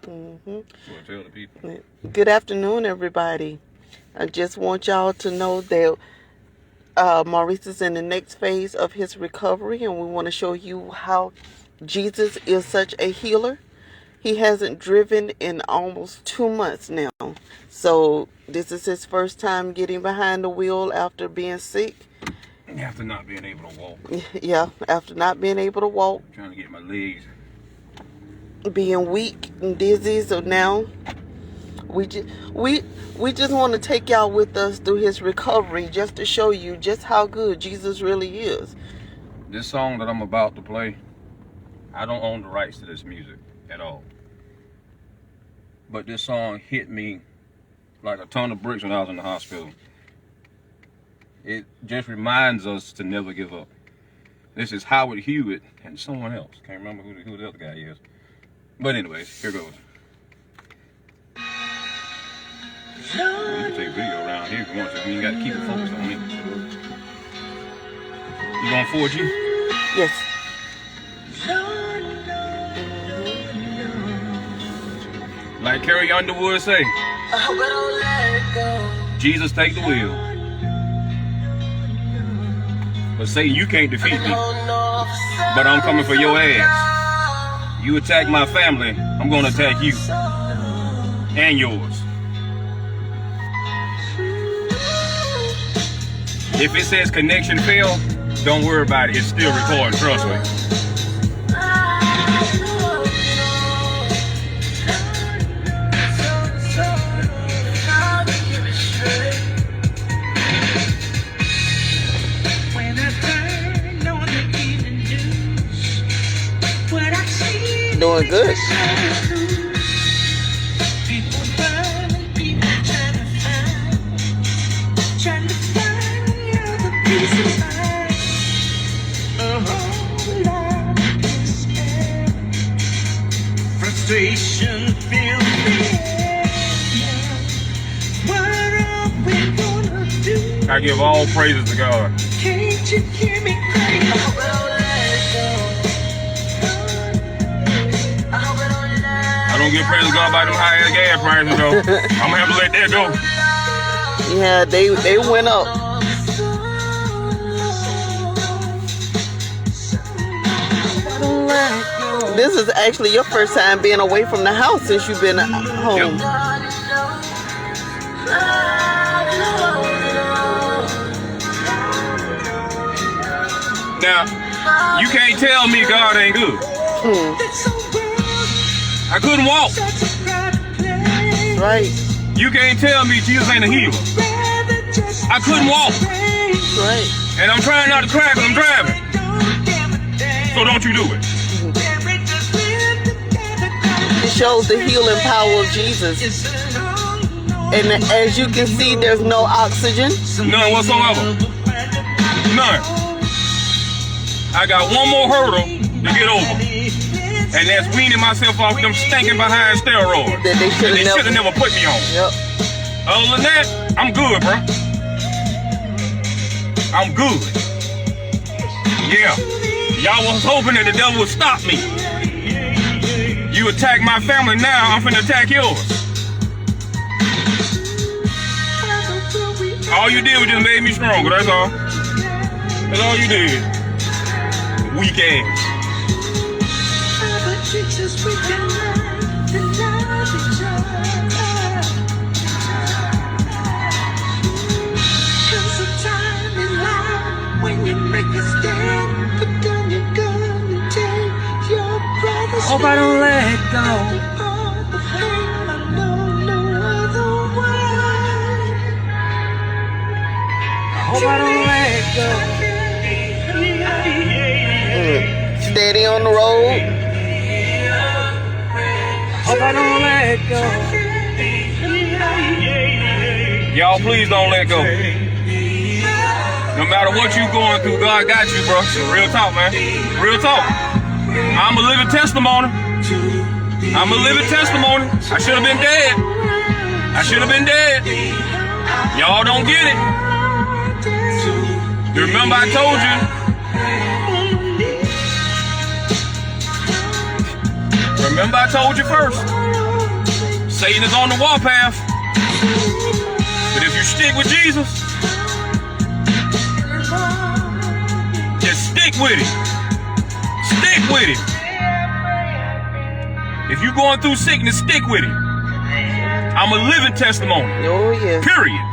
Mm-hmm. Tell the people. Good afternoon, everybody. I just want y'all to know that Maurice is in the next phase of his recovery, and we want to show you how Jesus is such a healer. He hasn't driven in almost 2 months now. So this is his first time getting behind the wheel after being sick. After not being able to walk. Yeah, after not being able to walk. I'm trying to get my legs. Being weak and dizzy. So now we just want to take y'all with us through his recovery, just to show you just how good Jesus really is. This song that I'm about to play, I don't own the rights to this music at all. But this song hit me like a ton of bricks when I was in the hospital. It just reminds us to never give up. This is Howard Hewitt and someone else. Can't remember who the other guy is. But anyways, here goes. You can take video around here if you want to. You got to keep it focused on me. You going 4G? Yes. Like Carrie Underwood say, Jesus take the wheel. But Satan, you can't defeat me. But I'm coming for your ass. You attack my family, I'm gonna attack you. And yours. If it says connection failed, don't worry about it. It's still recording, trust me. Doing good. Frustration fills the air. What are we gonna do? I give all praises to God. Can't you hear me crying? I don't give praise to God by them high ass gas prices though. I'm gonna have to let that go. Yeah, they went up. This is actually your first time being away from the house since you've been home. Yep. Now, you can't tell me God ain't good. I couldn't walk. Right. You can't tell me Jesus ain't a healer. I couldn't walk. Right. And I'm trying not to cry because I'm driving. So don't you do it. It shows the healing power of Jesus. And as you can see, there's no oxygen. None whatsoever. None. I got one more hurdle to get over. And that's weaning myself off them stinking behind steroids That they should have never put me on. Yep. Other than that, I'm good, bro. I'm good. Yeah. Y'all was hoping that the devil would stop me. You attack my family now, I'm finna attack yours. All you did was just made me stronger, that's all. That's all you did. Weak ass. Hope I don't let go. Hope I don't let go. Steady on the road. Hope I don't let go. Y'all please don't let go. No matter what you going through, God got you, bro. Real talk, man. Real talk. I'm a living testimony. I'm a living testimony. I should have been dead. I should have been dead. Y'all don't get it. You remember I told you. Remember I told you first. Satan is on the warpath. But if you stick with Jesus, just stick with it. Stick with it. If you're going through sickness, stick with it. I'm a living testimony. Oh, yes. Period.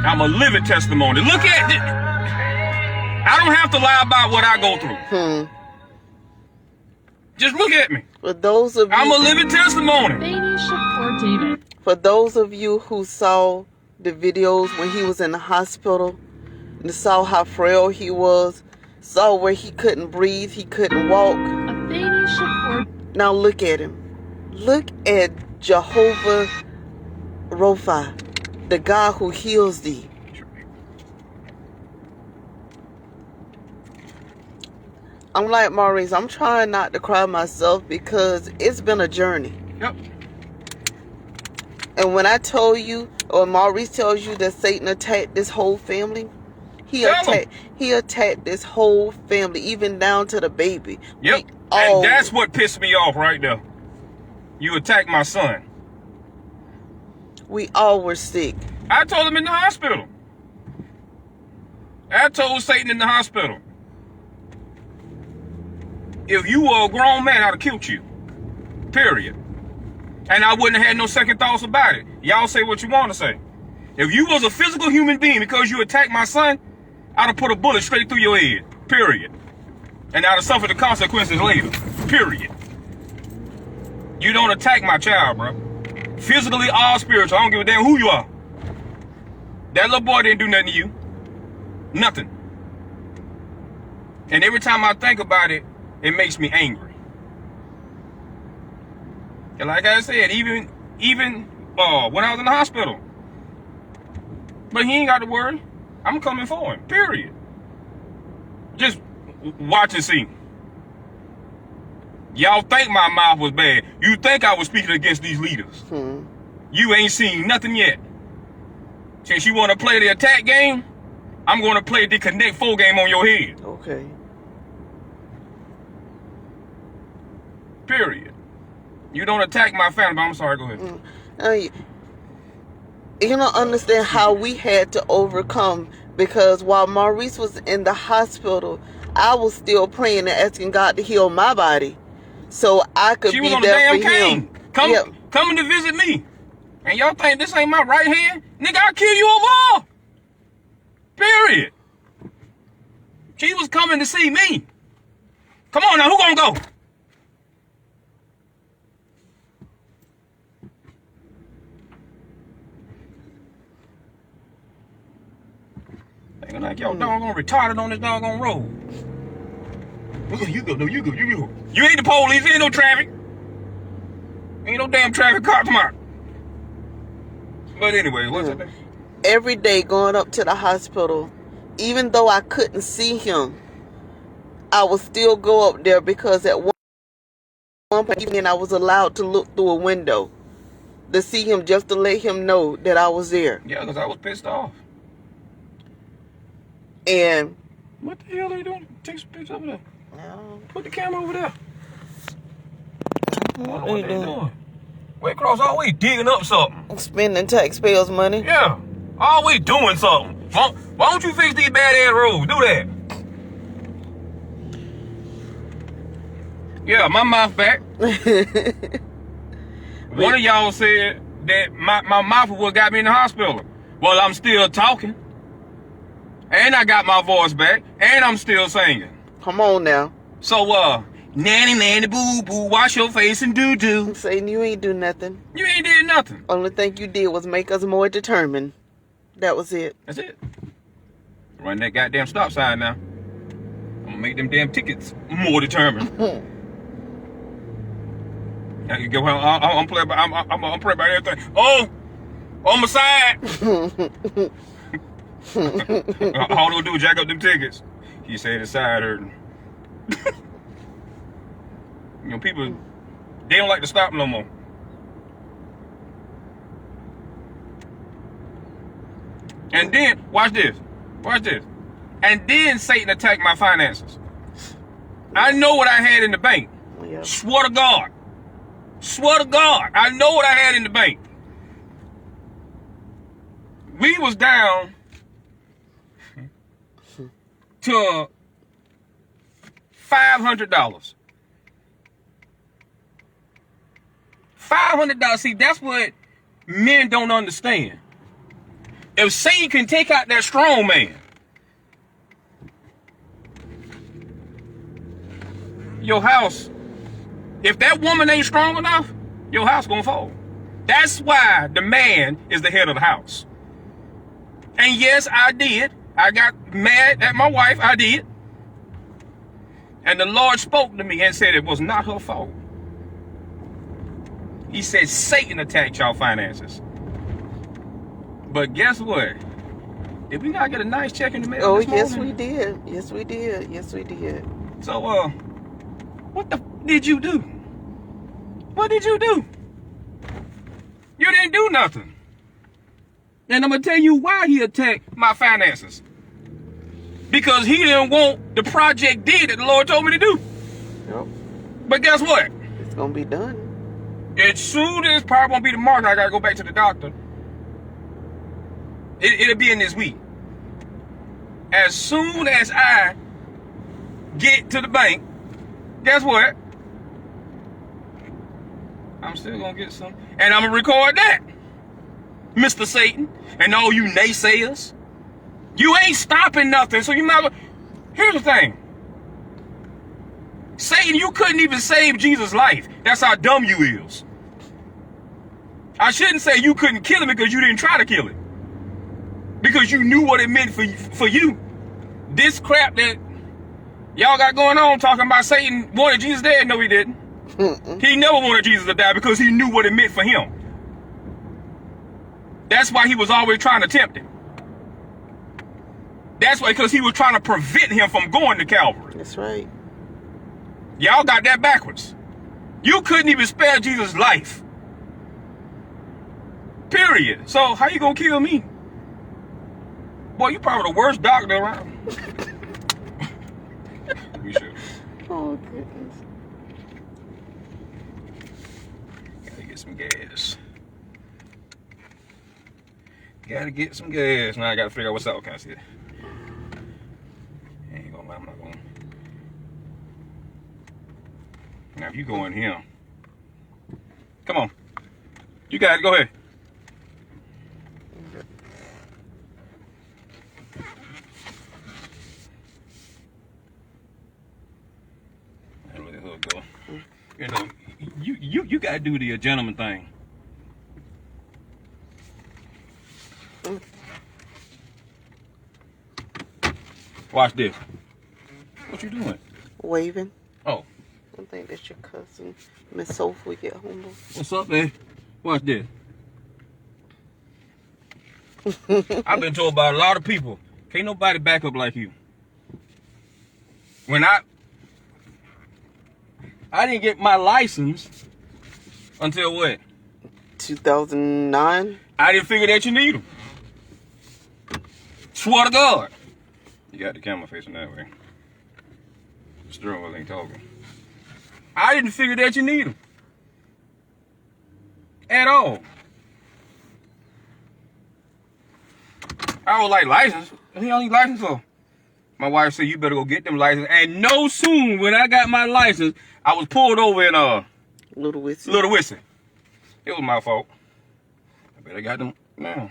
I'm a living testimony. Look at it. I don't have to lie about what I go through. Just look at me. For those of you, I'm a living testimony. For David. For those of you who saw the videos when he was in the hospital and saw how frail he was, saw where he couldn't breathe, he couldn't walk. Now look at him. Look at Jehovah Rapha, the God who heals thee. I'm like Maurice, I'm trying not to cry myself because it's been a journey. Yep. And when I told you, or Maurice tells you that Satan attacked this whole family, he attacked this whole family, even down to the baby. Yep. And that's what pissed me off right there. You attacked my son. We all were sick. I told him in the hospital. I told Satan in the hospital. If you were a grown man, I'd have killed you. Period. And I wouldn't have had no second thoughts about it. Y'all say what you want to say. If you was a physical human being because you attacked my son, I'd have put a bullet straight through your head. Period. And I'd have suffered the consequences later. Period. You don't attack my child, bro. Physically or spiritual, I don't give a damn who you are. That little boy didn't do nothing to you. Nothing. And every time I think about it, it makes me angry. And like I said, even when I was in the hospital. But he ain't got to worry. I'm coming for him. Period. Just watch and see. Y'all think my mouth was bad. You think I was speaking against these leaders. You ain't seen nothing yet. Since you want to play the attack game, I'm going to play the Connect 4 game on your head. Okay. Period. You don't attack my family, but I'm sorry, go ahead. You don't understand how we had to overcome, because while Maurice was in the hospital, I was still praying and asking God to heal my body so I could be there for him. Coming to visit me. And y'all think this ain't my right hand? Nigga, I'll kill you over all. Period. She was coming to see me. Come on now, who gonna go? Thinking like y'all doggone retarded on this doggone road. You go. You ain't the police, ain't no traffic. Ain't no damn traffic cop, come on. But anyway, what's that? Every day going up to the hospital, even though I couldn't see him, I would still go up there because at one point I was allowed to look through a window to see him, just to let him know that I was there. Yeah, because I was pissed off. And what the hell are you doing? Take some pictures over there. Put the camera over there. What they doing? We across always digging up something. Spending taxpayers' money. Yeah. Always doing something. Why don't you fix these bad ass roads? Do that. Yeah, my mouth back. One of y'all said that my mouth was what got me in the hospital. Well, I'm still talking. And I got my voice back. And I'm still singing. Come on now. So, nanny, boo, boo, wash your face and doo-doo. I'm saying you ain't do nothing. You ain't did nothing. Only thing you did was make us more determined. That was it. That's it. Run that goddamn stop sign now. I'm gonna make them damn tickets more determined. I'm pray about everything. Oh, on my side. All they do is jack up them tickets. He said his side hurting. You know, people, they don't like to stop no more. And then, watch this. And then Satan attacked my finances. I know what I had in the bank. Yeah. Swear to God. Swear to God. I know what I had in the bank. We was down to $500. $500. See, that's what men don't understand. If Satan can take out that strong man, your house, if that woman ain't strong enough, your house gonna fall. That's why the man is the head of the house. And yes, I did. I got mad at my wife. I did. And the Lord spoke to me and said it was not her fault. He said Satan attacked y'all finances. But guess what? Did we not get a nice check in the mail Oh, this morning? yes, we did. Yes, we did. Yes, we did. So, what the did you do? What did you do? You didn't do nothing. And I'm going to tell you why he attacked my finances. Because he didn't want the project did that the Lord told me to do. Yep. But guess what? It's going to be done. As soon as probably won't be tomorrow, I got to go back to the doctor. It'll be in this week. As soon as I get to the bank, guess what? I'm still going to get some. And I'm going to record that. Mr. Satan and all you naysayers. You ain't stopping nothing, so you might as well. Here's the thing. Satan, you couldn't even save Jesus' life. That's how dumb you is. I shouldn't say you couldn't kill him because you didn't try to kill him. Because you knew what it meant for you. This crap that y'all got going on talking about Satan wanted Jesus dead. No, he didn't. He never wanted Jesus to die because he knew what it meant for him. That's why he was always trying to tempt him. That's why, because he was trying to prevent him from going to Calvary. That's right. Y'all got that backwards. You couldn't even spare Jesus' life. Period. So how you gonna kill me? Boy, you probably the worst doctor around. We should. Oh, goodness. Gotta get some gas. Gotta get some gas. Now I gotta figure out what's up. Can I see it? Ain't gonna lie, I'm not gonna. Now if you go in here, come on. You got it. Go ahead. There where the hook go. You know, you gotta do the gentleman thing. Watch this. What you doing? Waving. Oh, I think that's your cousin, Miss Sophie, get home. what's up, man? Watch this. I've been told by a lot of people, can't nobody back up like you. When I didn't get my license until what? 2009. I didn't figure that you need them. Swear to God. You got the camera facing that way. Steering wheel ain't talking. I didn't figure that you need them. At all. I was like, license? What the hell you license for? My wife said, you better go get them license. And no soon, when I got my license, I was pulled over in Little Wissy. Little Wissy. It was my fault. I bet I got them now.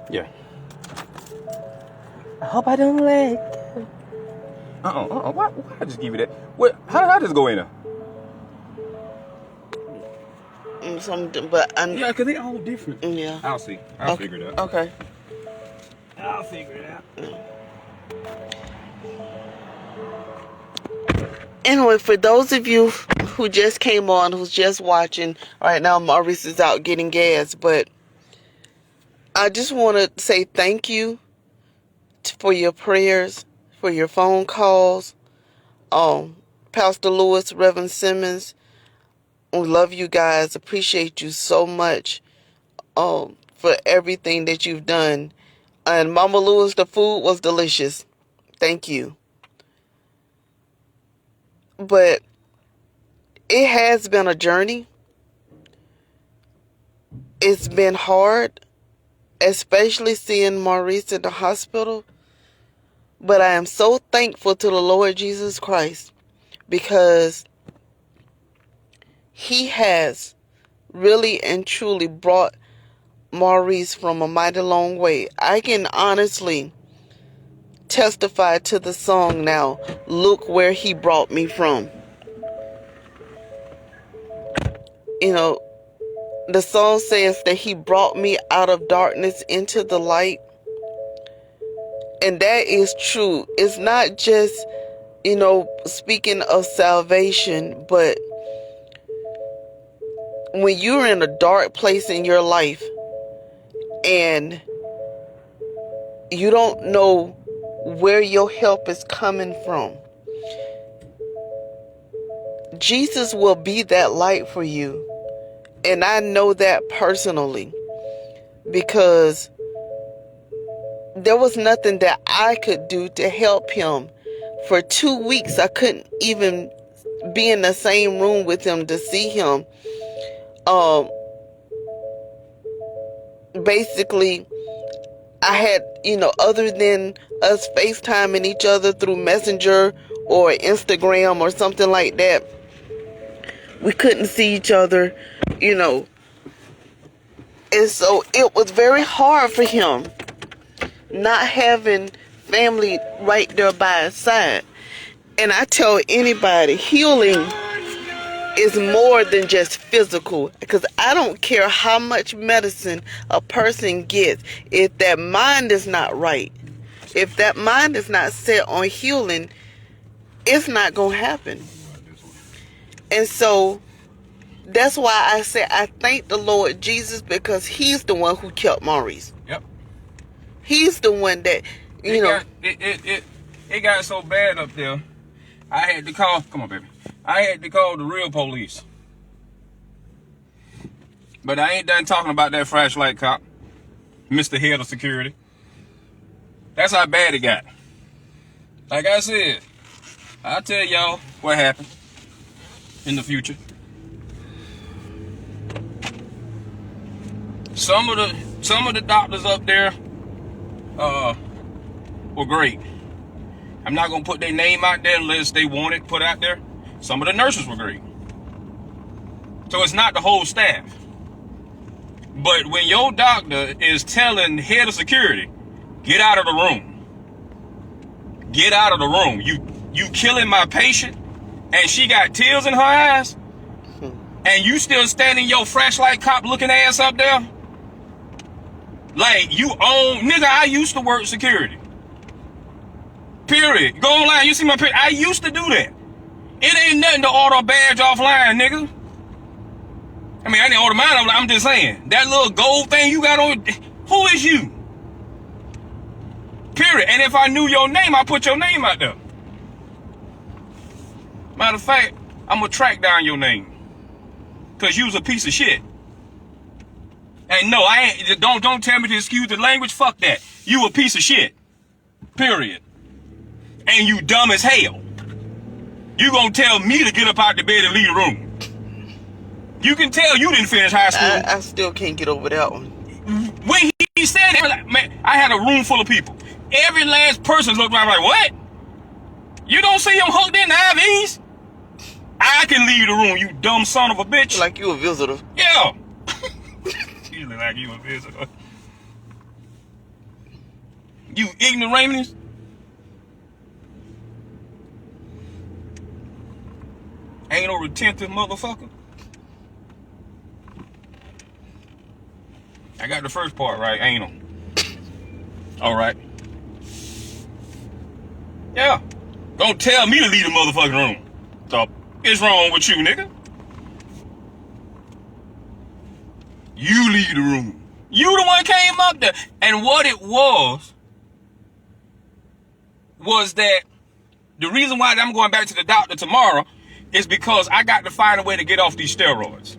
Yeah. I hope I don't lag. Why I just give you that? What? How did I just go in there? Something, but Yeah, because they all different. yeah. I'll see. I'll figure it out. Okay. I'll figure it out. Anyway, for those of you who just came on, who's just watching, right now Maurice is out getting gas, but I just want to say thank you for your prayers, for your phone calls. Pastor Lewis, Reverend Simmons, We love you guys. Appreciate you so much for everything that you've done. And Mama Lewis, the food was delicious. Thank you. But it has been a journey. It's been hard, especially seeing Maurice in the hospital. But I am so thankful to the Lord Jesus Christ because He has really and truly brought Maurice from a mighty long way. I can honestly testify to the song now, Look Where He Brought Me From. You know, the song says that He brought me out of darkness into the light. And that is true. It's not just, speaking of salvation, but when you're in a dark place in your life and you don't know where your help is coming from, Jesus will be that light for you. And I know that personally because there was nothing that I could do to help him. For 2 weeks, I couldn't even be in the same room with him to see him. Basically, I had, other than us FaceTiming each other through Messenger or Instagram or something like that, we couldn't see each other, And so it was very hard for him not having family right there by his side. And I tell anybody, healing is more than just physical, because I don't care how much medicine a person gets. If that mind is not right, if that mind is not set on healing, it's not going to happen. And so that's why I say I thank the Lord Jesus, because He's the one who kept Maurice. Yep. He's the one that, It got so bad up there, I had to call, come on, baby. I had to call the real police. But I ain't done talking about that flashlight cop, Mr. Head of Security. That's how bad it got. Like I said, I'll tell y'all what happened in the future. Some of the doctors up there were great. I'm not gonna put their name out there unless they want it put out there. Some of the nurses were great. So it's not the whole staff. But when your doctor is telling head of security, get out of the room. Get out of the room. You killing my patient, and she got tears in her eyes, and you still standing your flashlight cop looking ass up there? Like, you own, nigga, I used to work security. Period. Go online, you see my picture. I used to do that. It ain't nothing to order a badge offline, nigga. I mean, I didn't order mine, I'm just saying. That little gold thing you got on, who is you? Period. And if I knew your name, I'd put your name out there. Matter of fact, I'm gonna track down your name. Cause you was a piece of shit. And no, I ain't, don't tell me to excuse the language, fuck that. You a piece of shit. Period. And you dumb as hell. You gonna tell me to get up out the bed and leave the room. You can tell you didn't finish high school. I still can't get over that one. When he said it, man, I had a room full of people. Every last person looked around like, what? You don't see him hooked in the IVs? I can leave the room, you dumb son of a bitch. Like you a visitor. Yeah. You look like you a visitor. You ignoramus. Ain't no retentive motherfucker. I got the first part right, ain't no. Alright. Yeah. Don't tell me to leave the motherfucking room. So, what's wrong with you, nigga? You leave the room. You the one came up there. And what it was that the reason why I'm going back to the doctor tomorrow, is because I got to find a way to get off these steroids.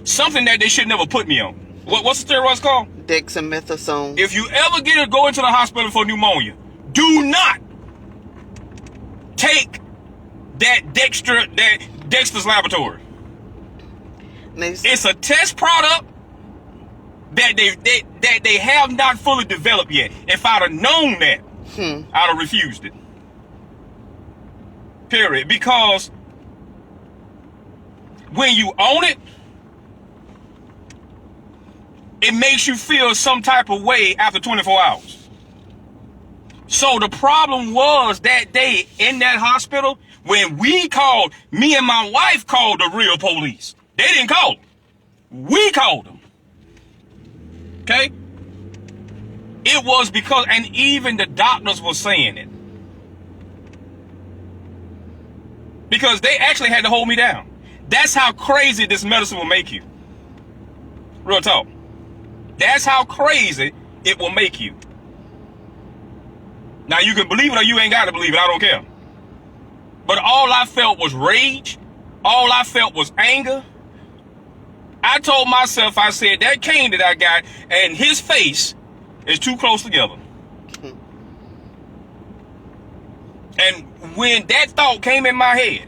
Something that they should never put me on. What's the steroids called? Dexamethasone. If you ever go into the hospital for pneumonia, do not take that Dexter's Laboratory. It's a test product that they have not fully developed yet. If I'd have known that, I'd have refused it. Period. Because when you own it, it makes you feel some type of way after 24 hours. So the problem was that day in that hospital, when me and my wife called the real police. They didn't call them. We called them. Okay? It was because, and even the doctors were saying it. Because they actually had to hold me down. That's how crazy this medicine will make you. Real talk. That's how crazy it will make you. Now you can believe it or you ain't got to believe it. I don't care. But all I felt was rage. All I felt was anger. I told myself, I said, that cane that I got and his face is too close together. And when that thought came in my head,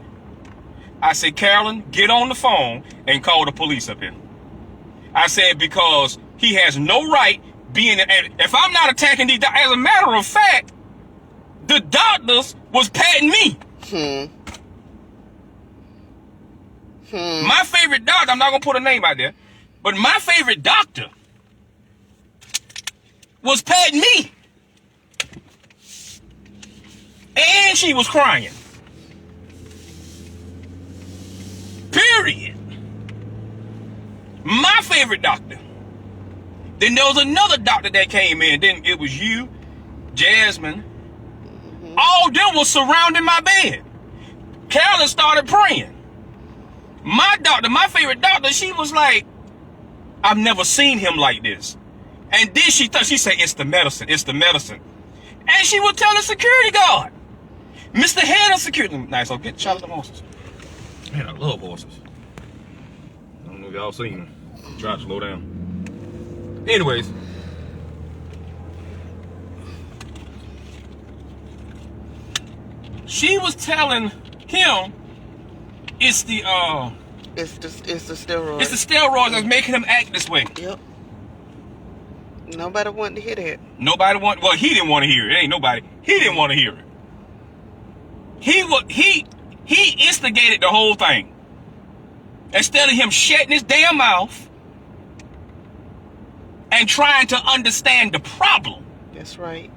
I said, Carolyn, get on the phone and call the police up here. I said, because he has no right being, and if I'm not attacking these, as a matter of fact, the doctors was patting me. My favorite doctor, I'm not going to put a name out there, but my favorite doctor was patting me. And she was crying. Period. My favorite doctor. Then there was another doctor that came in. Then it was you, Jasmine. All them was surrounding my bed. Carolyn started praying. My doctor, my favorite doctor, she was like, I've never seen him like this. And then she said, it's the medicine, it's the medicine. And she would tell the security guard, Mr. Head of Security. Nice, I'll get shot at the horses. Man, I love horses. I don't know if y'all seen them. Try to slow down. Anyways. She was telling him it's the steroids. It's the steroids that's making him act this way. Yep. Nobody wanted to hear that. Well, he didn't want to hear it. It ain't nobody. He didn't want to hear it. He instigated the whole thing. Instead of him shutting his damn mouth and trying to understand the problem. That's right.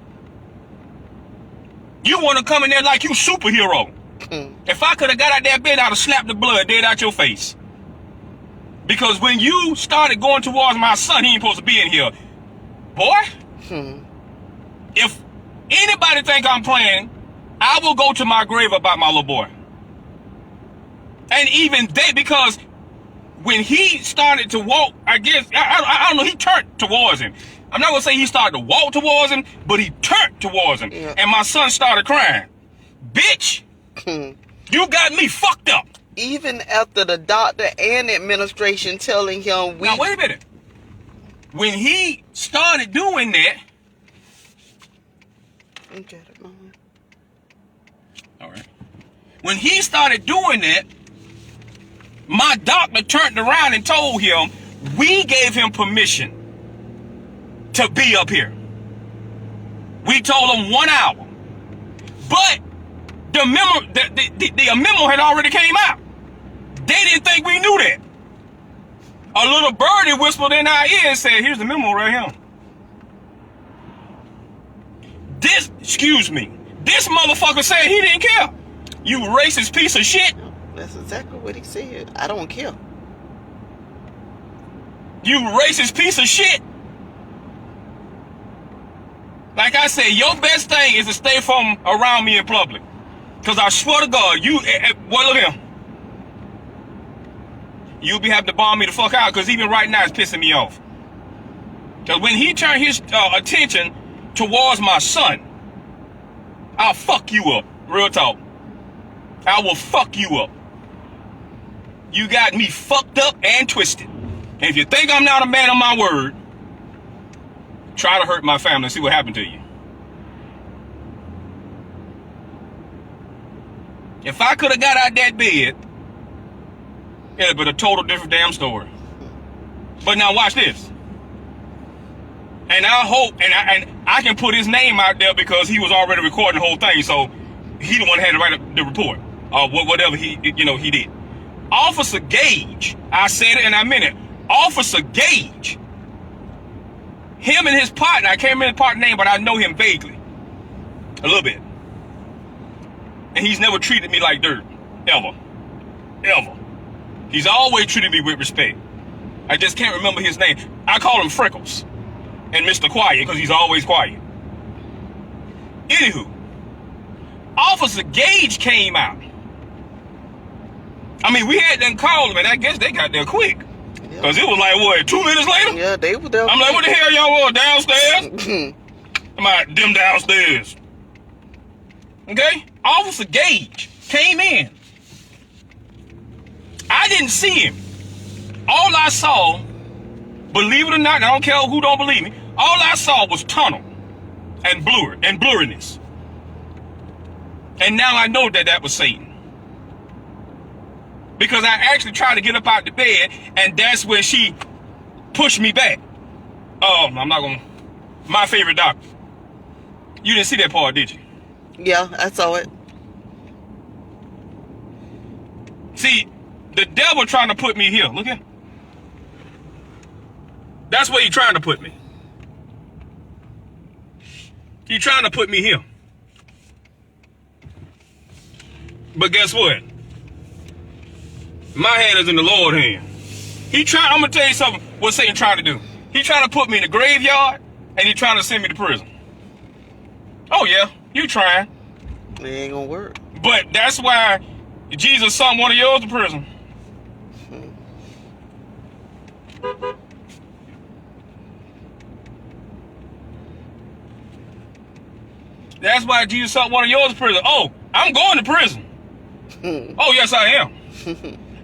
You want to come in there like you superhero. If I could have got out that bed, I'd have slapped the blood dead out your face. Because when you started going towards my son, he ain't supposed to be in here. Boy, if anybody think I'm playing, I will go to my grave about my little boy. And even they, because when he started to walk, I guess, I don't know, he turned towards him. I'm not going to say he started to walk towards him, but he turned towards him. Yeah. And my son started crying. Bitch, you got me fucked up. Even after the doctor and administration telling him Now, wait a minute. When he started doing that. Okay, Mama. All right. When he started doing that, my doctor turned around and told him we gave him permission to be up here. We told him 1 hour. But the memo had already came out. They didn't think we knew that. A little birdie whispered in our ear and said, here's the memo right here. This motherfucker said he didn't care. You racist piece of shit. That's exactly what he said. I don't care. You racist piece of shit. Like I said, your best thing is to stay from around me in public. Because I swear to God, boy, look at him. You'll be having to bomb me the fuck out, because even right now it's pissing me off. Because when he turned his attention towards my son, I'll fuck you up. Real talk. I will fuck you up. You got me fucked up and twisted. And if you think I'm not a man of my word, try to hurt my family and see what happened to you. If I could have got out that bed, it'd have been a total different damn story. But now watch this. And I hope, and I can put his name out there because he was already recording the whole thing, so he the one that had to write the report, or whatever he did. Officer Gage, I said it and I meant it. Officer Gage, him and his partner, I can't remember his partner's name, but I know him vaguely, a little bit. And he's never treated me like dirt, ever. He's always treated me with respect. I just can't remember his name. I call him Freckles and Mr. Quiet because he's always quiet. Anywho, Officer Gage came out. I mean, we had them call him, and I guess they got there quick. Because it was like, what, 2 minutes later? Yeah, they were there. I'm like, what the hell y'all were downstairs? I'm like, them downstairs. Okay? Officer Gage came in. I didn't see him. All I saw, believe it or not, I don't care who don't believe me, all I saw was tunnel and blurriness. And now I know that was Satan. Because I actually tried to get up out the bed, and that's when she pushed me back. My favorite doctor. You didn't see that part, did you? Yeah, I saw it. See, the devil trying to put me here. Look here. That's where he's trying to put me. He's trying to put me here. But guess what? My hand is in the Lord's hand. I'm going to tell you something, what Satan trying to do. He trying to put me in the graveyard, and he trying to send me to prison. Oh, yeah, you trying. It ain't gonna work. But that's why Jesus sent one of yours to prison. That's why Jesus sent one of yours to prison. Oh, I'm going to prison. Oh, yes, I am.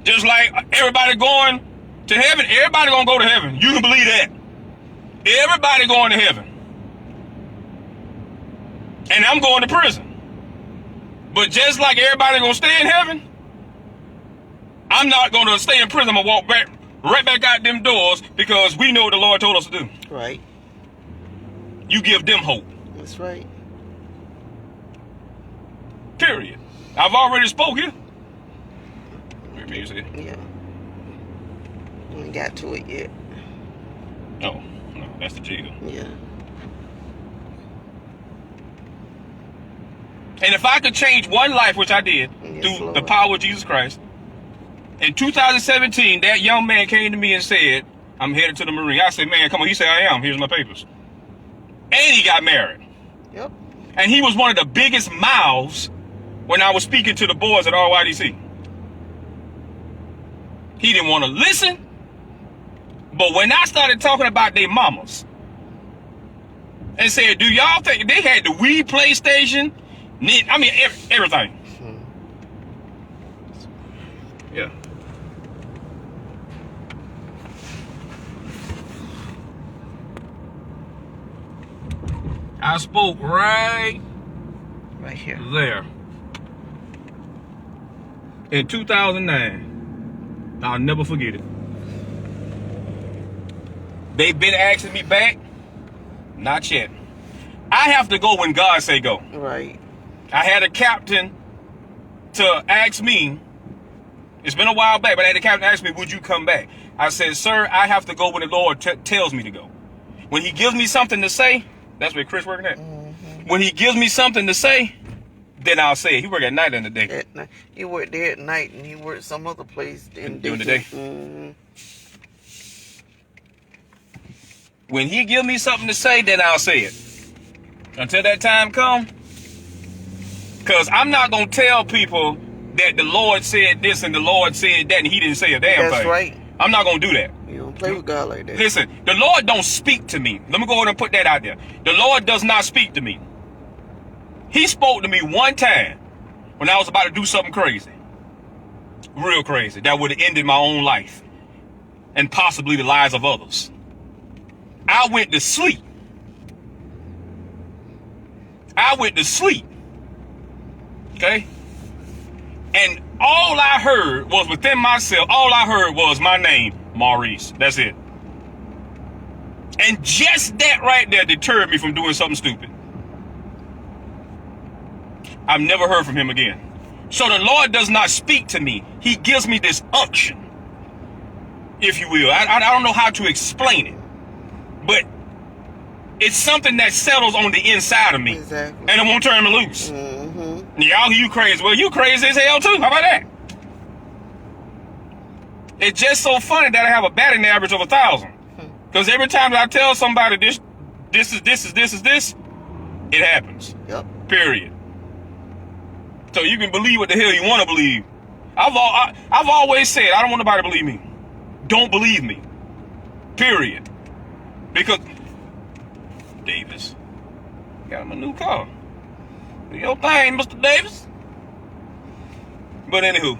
Just like everybody going to heaven, everybody gonna go to heaven. You can believe that. Everybody going to heaven. And I'm going to prison. But just like everybody gonna stay in heaven, I'm not gonna stay in prison. I'm gonna walk right back out them doors because we know what the Lord told us to do. Right. You give them hope. That's right. Period. I've already spoken. Music. Yeah. We ain't got to it yet. No, that's the jail. Yeah. And if I could change one life, which I did, Yes, through Lord. the power of Jesus Christ, in 2017, that young man came to me and said, I'm headed to the Marine. I said, man, come on. He said, I am. Here's my papers. And he got married. Yep. And he was one of the biggest mouths when I was speaking to the boys at RYDC. He didn't want to listen. But when I started talking about their mamas and said, do y'all think they had the Wii PlayStation? I mean, everything. Yeah. I spoke right here. there. In 2009. I'll never forget it. They've been asking me back. Not yet. I have to go when God say go. Right. I had a captain to ask me. It's been a while back, but I had a captain ask me, would you come back? I said, sir, I have to go when the Lord tells me to go. When he gives me something to say, that's where Chris working at. Mm-hmm. When he gives me something to say, then I'll say it. He work at night and the day. At night. He worked there at night, and he worked some other place during the day. Mm-hmm. When he give me something to say, then I'll say it. Until that time come, because I'm not going to tell people that the Lord said this and the Lord said that and he didn't say a damn thing. That's right. I'm not going to do that. You don't play with God like that. Listen, the Lord don't speak to me. Let me go ahead and put that out there. The Lord does not speak to me. He spoke to me one time when I was about to do something crazy, real crazy, that would have ended my own life and possibly the lives of others. I went to sleep. I went to sleep. Okay? And all I heard was within myself, all I heard was my name, Maurice. That's it. And just that right there deterred me from doing something stupid. I've never heard from him again. So the Lord does not speak to me. He gives me this unction, if you will. I don't know how to explain it, but it's something that settles on the inside of me. Exactly. And it won't turn me loose. Mm-hmm. Y'all, you crazy. Well, you crazy as hell too. How about that? It's just so funny that I have a batting average of 1,000. Because every time that I tell somebody this, it happens. Yep. Period. So you can believe what the hell you want to believe. I've always said, I don't want nobody to believe me. Don't believe me. Period. Because Davis got him a new car. Do your thing, Mr. Davis. But anywho,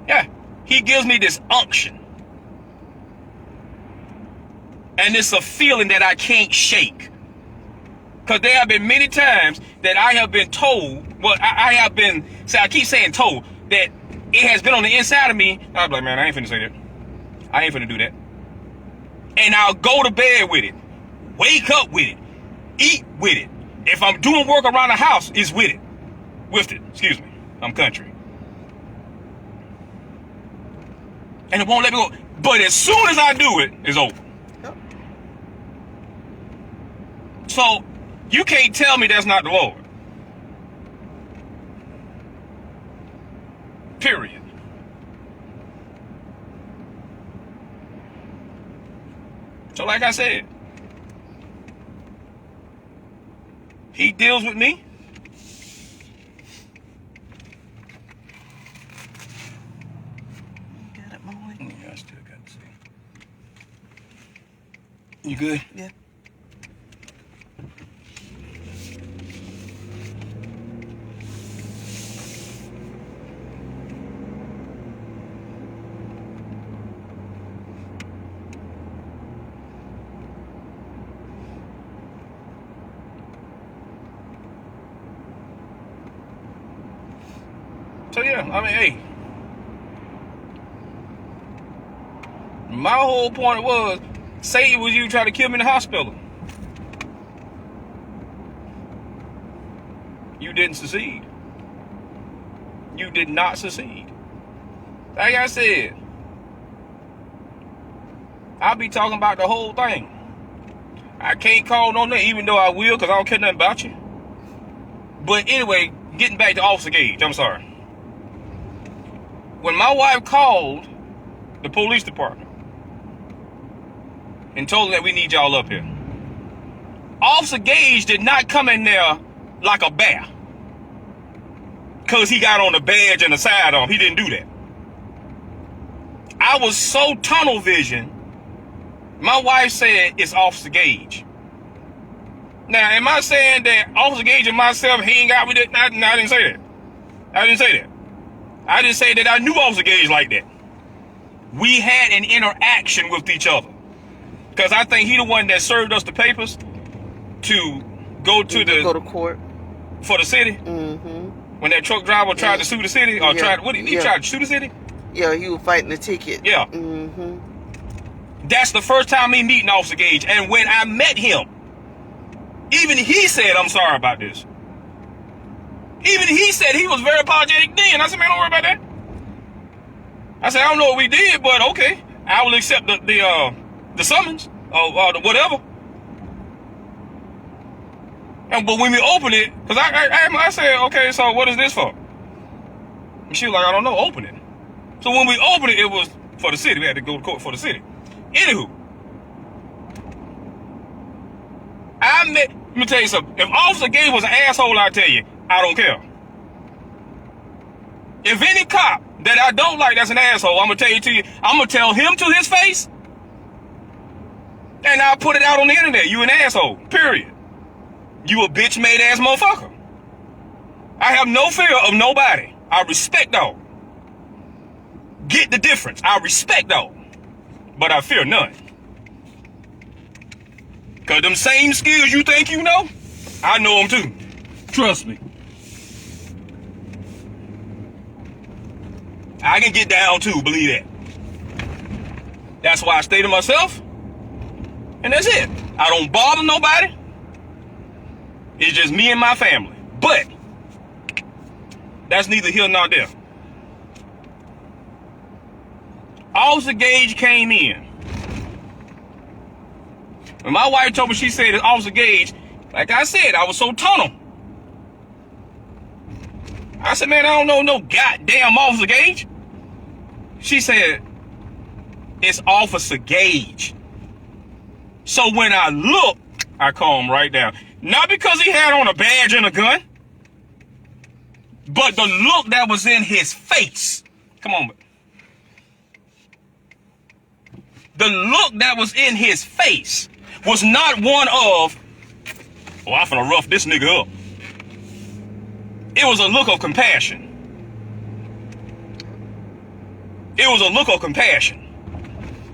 yeah, he gives me this unction. And it's a feeling that I can't shake. Because there have been many times that I have been told, well, I keep saying told, that it has been on the inside of me. I'm like, man, I ain't finna say that. I ain't finna do that. And I'll go to bed with it. Wake up with it. Eat with it. If I'm doing work around the house, it's with it. With it, excuse me. I'm country. And it won't let me go. But as soon as I do it, it's over. Yep. So, you can't tell me that's not the Lord. Period. So like I said, he deals with me. Got it, Molly? Yeah, I still got to see. You good? Yeah. So yeah, I mean, hey, my whole point was, say it was you trying to kill me in the hospital. You didn't succeed. You did not succeed. Like I said, I'll be talking about the whole thing. I can't call no name, even though I will, because I don't care nothing about you. But anyway, getting back to Officer Gage, I'm sorry. When my wife called the police department and told them that we need y'all up here, Officer Gage did not come in there like a bear because he got on the badge and the sidearm. He didn't do that. I was so tunnel vision. My wife said it's Officer Gage. Now, am I saying that Officer Gage and myself hang out with it? No, I didn't say that. I didn't say that. I didn't say that I knew Officer Gage like that. We had an interaction with each other. Because I think he the one that served us the papers to go to court for the city. Mm-hmm. When that truck driver tried to sue the city, or tried to sue the city? Yeah, he was fighting the ticket. Yeah. Mm-hmm. That's the first time me meeting Officer Gage. And when I met him, even he said, I'm sorry about this. Even he said he was very apologetic then. I said, man, don't worry about that. I said, I don't know what we did, but okay. I will accept the summons or the whatever. But when we opened it, because I said, okay, so what is this for? And she was like, I don't know, open it. So when we opened it, it was for the city. We had to go to court for the city. Anywho, let me tell you something. If Officer Gage was an asshole, I'll tell you, I don't care. If any cop that I don't like that's an asshole, I'm going to tell you to you, I'm going to tell him to his face, and I'll put it out on the internet. You an asshole, period. You a bitch-made ass motherfucker. I have no fear of nobody. I respect all. Get the difference. I respect all. But I fear none. Because them same skills you think you know, I know them too. Trust me. I can get down too, believe that. That's why I stay to myself. And that's it. I don't bother nobody. It's just me and my family. But that's neither here nor there. Officer Gage came in. When my wife told me, she said that Officer Gage, like I said, I was so tunnel. I said, man, I don't know no goddamn Officer Gage. She said, it's Officer Gage. So when I looked, I calmed right down. Not because he had on a badge and a gun, but the look that was in his face. Come on. The look that was in his face was not one of, oh, I'm finna rough this nigga up. It was a look of compassion. It was a look of compassion.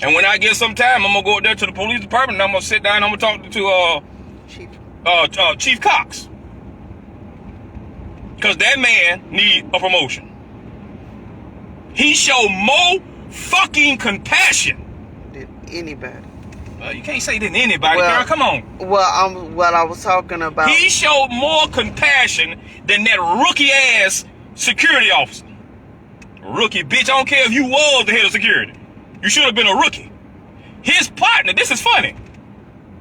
And when I get some time, I'm gonna go up there to the police department and I'm gonna sit down and I'm gonna talk to Chief Cox. Because that man need a promotion. He showed more fucking compassion Did anybody? Well, you can't say than anybody, Well, girl. Come on. Well, what I was talking about. He showed more compassion than that rookie ass security officer. Rookie bitch, I don't care if you was the head of security. You should have been a rookie. His partner, this is funny.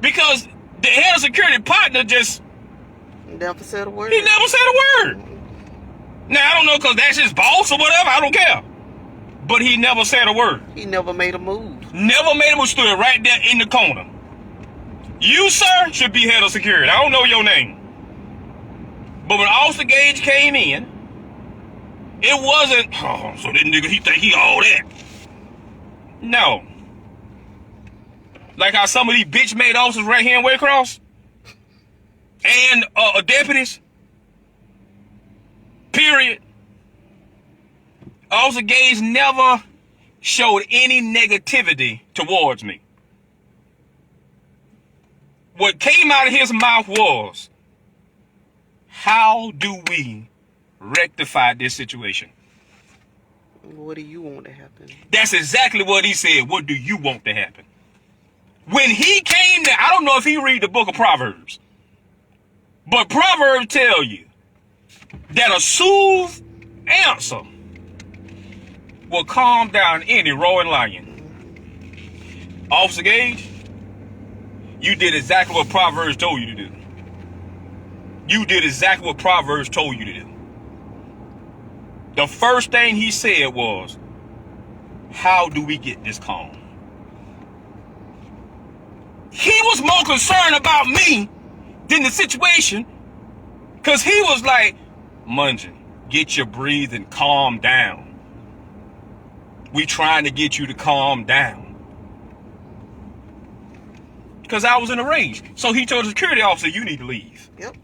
Because the head of security partner just... Never said a word. He never said a word. Now, I don't know because that's his boss or whatever. I don't care. But he never said a word. He never made a move. Never made a move. Stood right there in the corner. You, sir, should be head of security. I don't know your name. But when Officer Gage came in, it wasn't, oh, so this nigga, he think he all that. No. Like how some of these bitch-made officers right here in Waycross and deputies, period. Officer Gage never showed any negativity towards me. What came out of his mouth was, how do we rectify this situation? What do you want to happen? That's exactly what he said. What do you want to happen? When he came there, I don't know if he read the book of Proverbs, but Proverbs tell you that a soothed answer will calm down any roaring lion. Officer Gage, you did exactly what Proverbs told you to do. You did exactly what Proverbs told you to do. The first thing he said was, how do we get this calm? He was more concerned about me than the situation, because he was like, Munjin, get your breathing, calm down. We trying to get you to calm down. Because I was in a rage. So he told the security officer, you need to leave. Yep.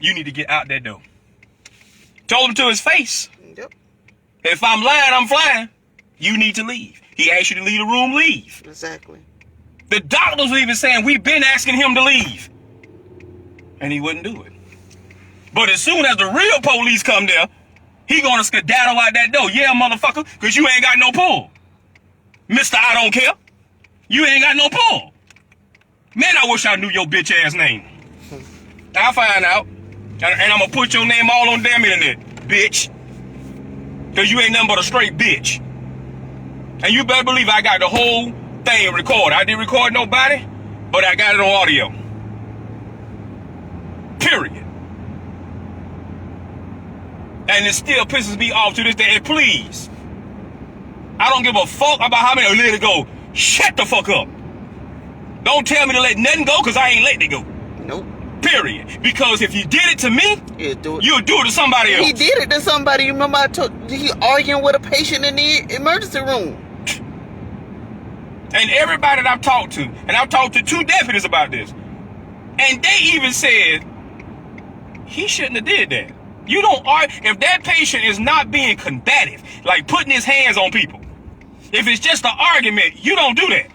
You need to get out that door. Told him to his face. Yep. If I'm lying, I'm flying. You need to leave. He asked you to leave the room, leave. Exactly. The doctors were even saying, we've been asking him to leave. And he wouldn't do it. But as soon as the real police come there, he gonna skedaddle out that door. Yeah, motherfucker, because you ain't got no pull. Mr. I don't care. You ain't got no pull. Man, I wish I knew your bitch ass name. I'll find out. And I'm gonna put your name all on damn internet, bitch. Because you ain't nothing but a straight bitch. And you better believe I got the whole thing recorded. I didn't record nobody, but I got it on audio. Period. And it still pisses me off to this day. And please, I don't give a fuck about how many let it go. Shut the fuck up. Don't tell me to let nothing go, because I ain't letting it go. Nope. Period. Because if you did it to me, He'll do it. you'll do it to somebody else. He did it to somebody. You remember he arguing with a patient in the emergency room. And everybody that I've talked to, and I've talked to 2 deputies about this, and they even said he shouldn't have did that. You don't argue. If that patient is not being combative, like putting his hands on people, if it's just an argument, you don't do that.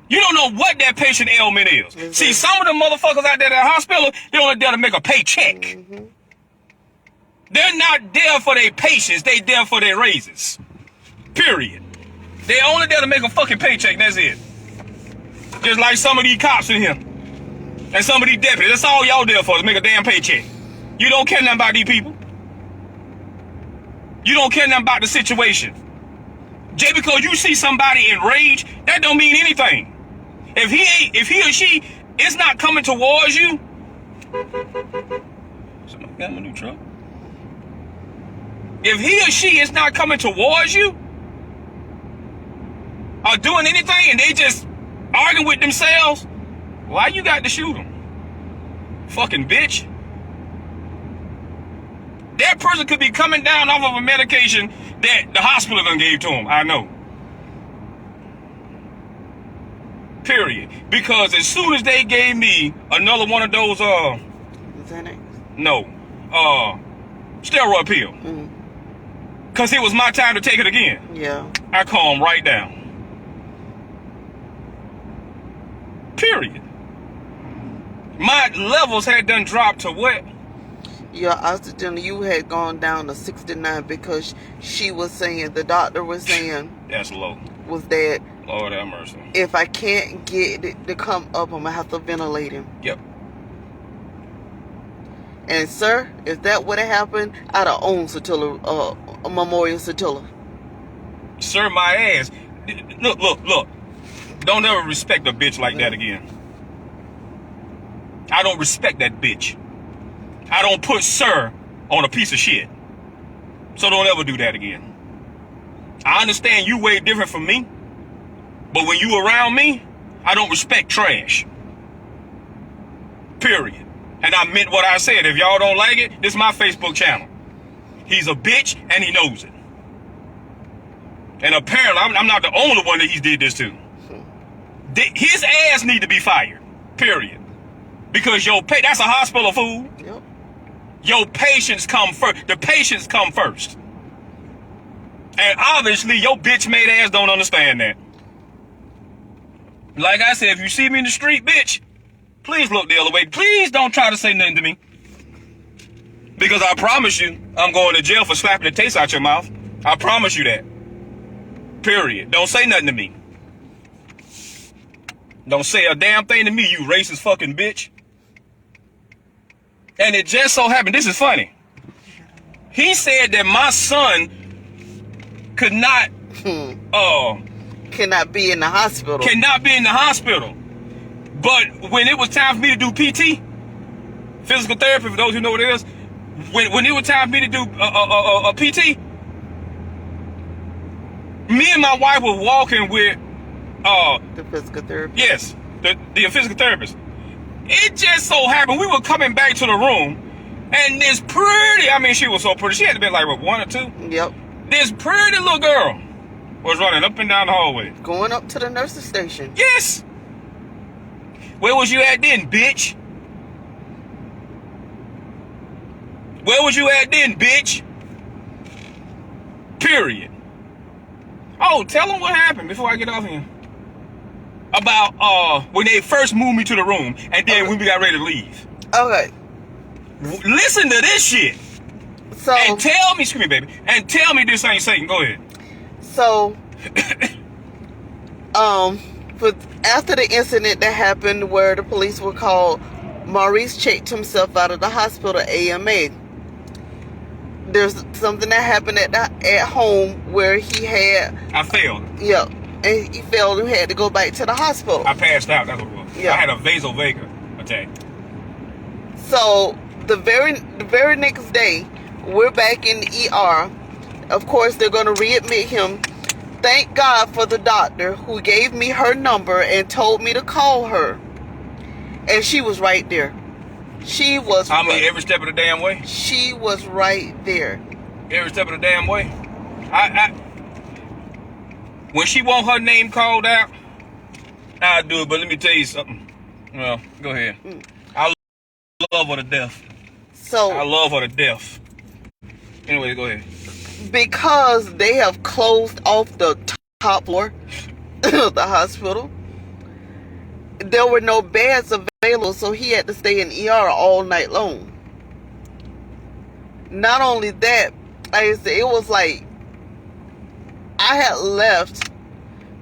You don't know what that patient ailment is. Mm-hmm. See, some of the motherfuckers out there at the hospital, they're only there to make a paycheck. Mm-hmm. They're not there for their patients. They there for their raises. Period. They only there to make a fucking paycheck. That's it. Just like some of these cops in here. And some of these deputies. That's all y'all there for, to make a damn paycheck. You don't care nothing about these people. You don't care nothing about the situation. Just because you see somebody enraged, that don't mean anything. If he or she is not coming towards you, somebody got my new truck. If he or she is not coming towards you, or doing anything, and they just arguing with themselves, why you got to shoot them? Fucking bitch. That person could be coming down off of a medication that the hospital done gave to him. I know. Period. Because as soon as they gave me another one of those, Xanax? no, steroid pill. Mm. Because it was my time to take it again. Yeah. I calmed right down. Period. My levels had done dropped to what? Your oxygen, you had gone down to 69 because she was saying, the doctor was saying, That's low. was that Lord have mercy. if I can't get it to come up, I'm going to have to ventilate him. Yep. And sir, if that would have happened, I'd have owned Satilla, Memorial Satilla. Sir, my ass. Look. Don't ever respect a bitch like that again. I don't respect that bitch. I don't put sir on a piece of shit. So don't ever do that again. I understand you way different from me, but when you around me, I don't respect trash. Period. And I meant what I said. If y'all don't like it, this is my Facebook channel. He's a bitch and he knows it. And apparently I'm not the only one that he did this to. His ass need to be fired. Period. Because that's a hospital, fool. Yep. Your patients come first. The patients come first. And obviously, your bitch made ass don't understand that. Like I said, if you see me in the street, bitch, please look the other way. Please don't try to say nothing to me. Because I promise you, I'm going to jail for slapping the taste out your mouth. I promise you that. Period. Don't say nothing to me. Don't say a damn thing to me, you racist fucking bitch. And it just so happened, this is funny. He said that my son could not, Cannot be in the hospital. Cannot be in the hospital. But when it was time for me to do PT, physical therapy, for those who know what it is, when it was time for me to do a PT, me and my wife were walking with the physical therapist. yes, the physical therapist. It just so happened we were coming back to the room, and this pretty, I mean, she was so pretty. She had to be like, what, 1 or 2? Yep. This pretty little girl was running up and down the hallway. Going up to the nurse's station. Yes. Where was you at then, bitch? Where was you at then, bitch? Period. Oh, tell them what happened before I get off here. About when they first moved me to the room, and then when we got ready to leave. Okay. Listen to this shit. So. And tell me, excuse me, baby, and tell me this ain't Satan. Go ahead. So. But after the incident that happened where the police were called, Maurice checked himself out of the hospital AMA. There's something that happened at home where he had. I failed. Yep. And he failed and had to go back to the hospital. I passed out. That's what it was. Yeah. I had a vasovagal attack. So the very next day, we're back in the ER. Of course, they're going to readmit him. Thank God for the doctor who gave me her number and told me to call her. And she was right there. She was. I mean, every step of the damn way. She was right there. Every step of the damn way. When she want her name called out, I'll do it. But let me tell you something. Well, go ahead. I love her to death. So I love her to death. Anyway, go ahead. because they have closed off the top floor of the hospital, there were no beds available, so he had to stay in ER all night long. Not only that, like I said, it was like I had left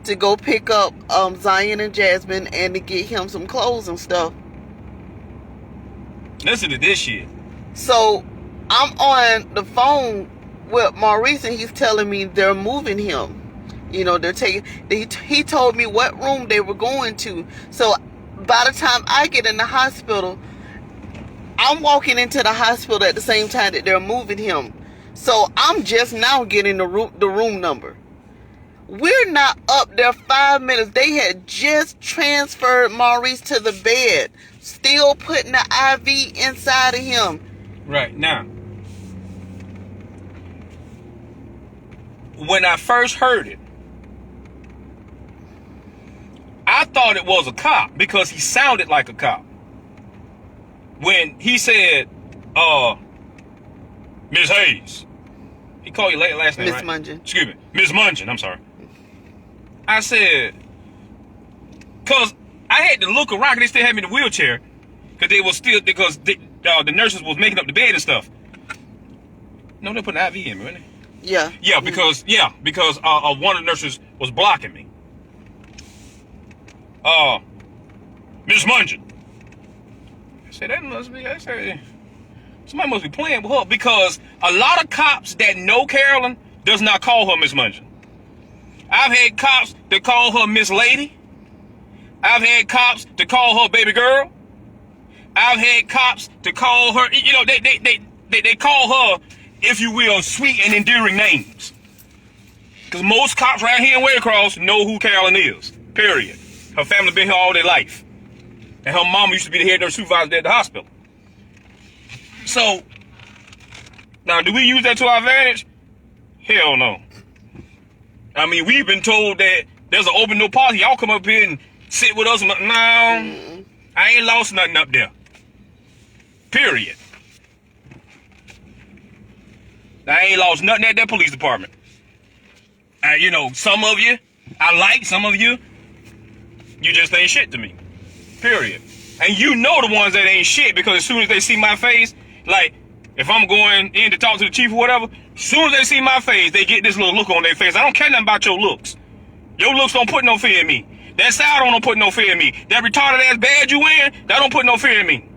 to go pick up Zion and Jasmine and to get him some clothes and stuff. Listen to this shit. So I'm on the phone with Maurice and he's telling me they're moving him. You know, they're taking. He told me what room they were going to. So by the time I get in the hospital, I'm walking into the hospital at the same time that they're moving him. So I'm just now getting the room number. We're not up there 5 minutes. They had just transferred Maurice to the bed, still putting the IV inside of him. Right now, when I first heard it, I thought it was a cop because he sounded like a cop. When he said, Ms. Hayes. He called you last name, Miss right? Mungeon. Excuse me. Ms. Mungeon, I'm sorry. I said, because I had to look around because they still had me in the wheelchair. Because the nurses was making up the bed and stuff. No, they put an IV in me, wasn't they? Yeah. Yeah, because one of the nurses was blocking me. Miss Mungeon. I said, somebody must be playing with her because a lot of cops that know Carolyn does not call her Miss Mungeon. I've had cops that call her Miss Lady. I've had cops to call her baby girl. I've had cops to call her, you know, they call her, if you will, sweet and endearing names. Because most cops right here in Waycross know who Carolyn is, period. Her family been here all their life. And her mama used to be the head nurse supervisor at the hospital. So, now do we use that to our advantage? Hell no. I mean, we've been told that there's an open door policy. Y'all come up here and sit with us. No, I ain't lost nothing up there. Period. I ain't lost nothing at that police department. You know, some of you, I like. Some of you, you just ain't shit to me. Period. And you know the ones that ain't shit because as soon as they see my face, like, if I'm going in to talk to the chief or whatever, as soon as they see my face, they get this little look on their face. I don't care nothing about your looks. Your looks don't put no fear in me. That side don't put no fear in me. That retarded ass badge you wearing, that don't put no fear in me.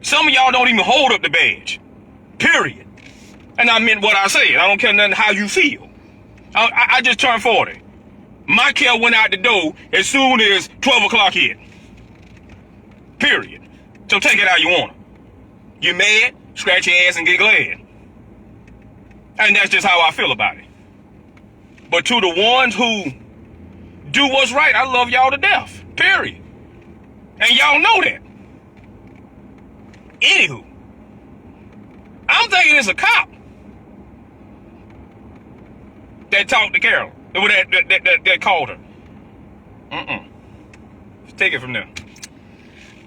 Some of y'all don't even hold up the badge. Period. And I meant what I said. I don't care nothing how you feel. I just turned 40. My care went out the door as soon as 12 o'clock hit. Period. So take it how you want it. You mad? Scratch your ass and get glad. And that's just how I feel about it. But to the ones who do what's right, I love y'all to death. Period. And y'all know that. Anywho, I'm thinking it's a cop that talked to Carol. That called her. Take it from there.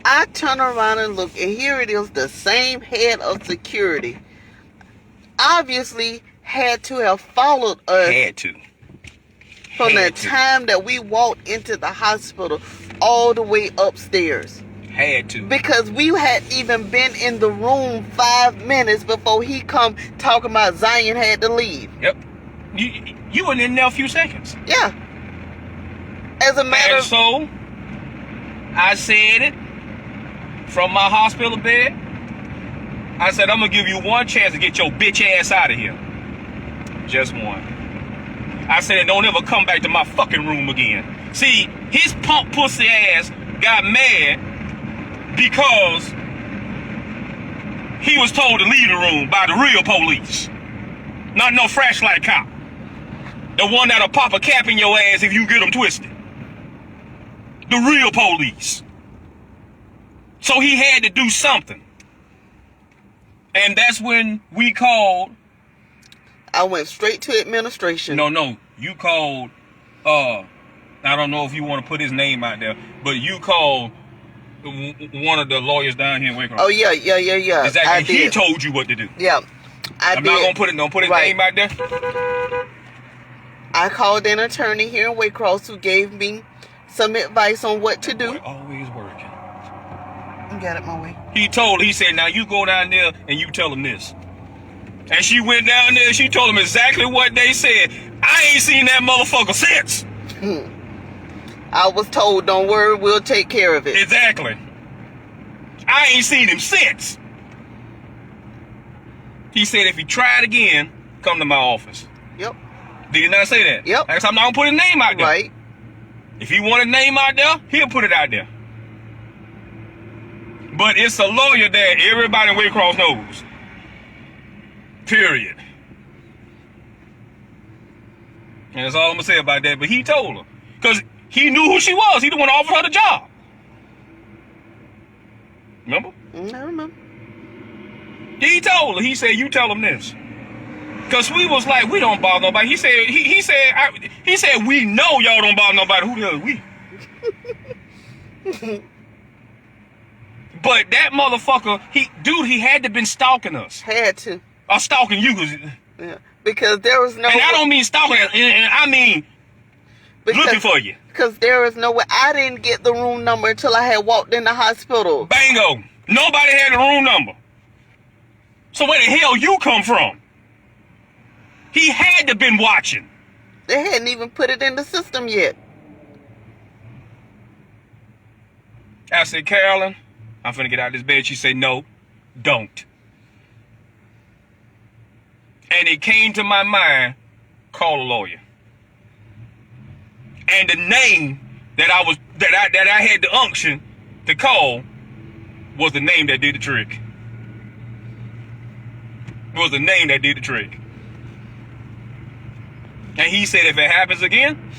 I turn around and look, and here it is, the same head of security. Obviously had to have followed us. Had to. From the time that we walked into the hospital all the way upstairs. Had to. Because we had even been in the room 5 minutes before he come talking about Zion had to leave. Yep. You were in there a few seconds. Yeah. As a matter And of... so, I said it from my hospital bed. I said, I'm going to give you one chance to get your bitch ass out of here. Just one. I said, don't ever come back to my fucking room again. See, his pump pussy ass got mad because he was told to leave the room by the real police. Not no flashlight cop. The one that'll pop a cap in your ass if you get them twisted. The real police. So he had to do something. And that's when we called. I went straight to administration. No. You called, I don't know if you want to put his name out there, but you called one of the lawyers down here in Waycross. Oh yeah. Exactly. I He did. told you what to do. Yeah, I'm not gonna put it. Don't put his Right. name out there. I called an attorney here in Waycross who gave me some advice on what to do. Boy, always working. You got it my way. He said, now you go down there and you tell him this. And she went down there and she told him exactly what they said. I ain't seen that motherfucker since. I was told, don't worry, we'll take care of it. Exactly. I ain't seen him since. He said if he tried again, come to my office. Yep. Did he not say that? Yep. I guess I'm not gonna put his name out there. Right. If he want a name out there, he'll put it out there. But it's a lawyer that everybody in Waycross knows. Period. And that's all I'm gonna say about that. But he told her. Because he knew who she was. He the one that offered her the job. Remember? I remember. He told her. He said, you tell him this. Because we was like, we don't bother nobody. He said, he said, we know y'all don't bother nobody. Who the hell is we? But that motherfucker, he had to been stalking us. Had to. Or stalking you. Yeah. Because there was no. And I don't mean stalking, and I mean looking for you. Because there was no way. I didn't get the room number until I had walked in the hospital. Bango. Nobody had the room number. So where the hell you come from? He had to been watching. They hadn't even put it in the system yet. I said, Carolyn, I'm finna get out of this bed. She said, no, don't. And it came to my mind, call a lawyer. And the name that I had the unction to call was the name that did the trick. Was the name that did the trick. And he said, if it happens again,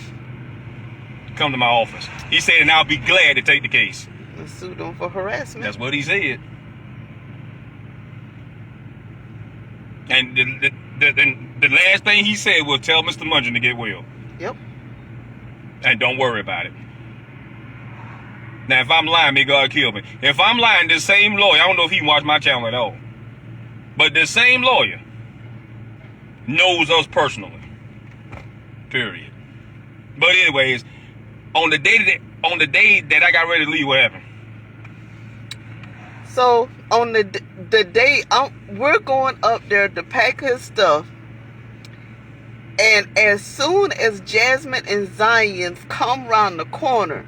come to my office. He said, and I'll be glad to take the case. And sue them for harassment. That's what he said. And the last thing he said was, tell Mr. Mungin to get well. Yep. And don't worry about it. Now, if I'm lying, may God kill me. If I'm lying, this same lawyer, I don't know if he watched my channel at all, but this same lawyer knows us personally. Period. But anyways, on the day that I got ready to leave, what happened? So on the day we're going up there to pack his stuff, and as soon as Jasmine and Zion come around the corner,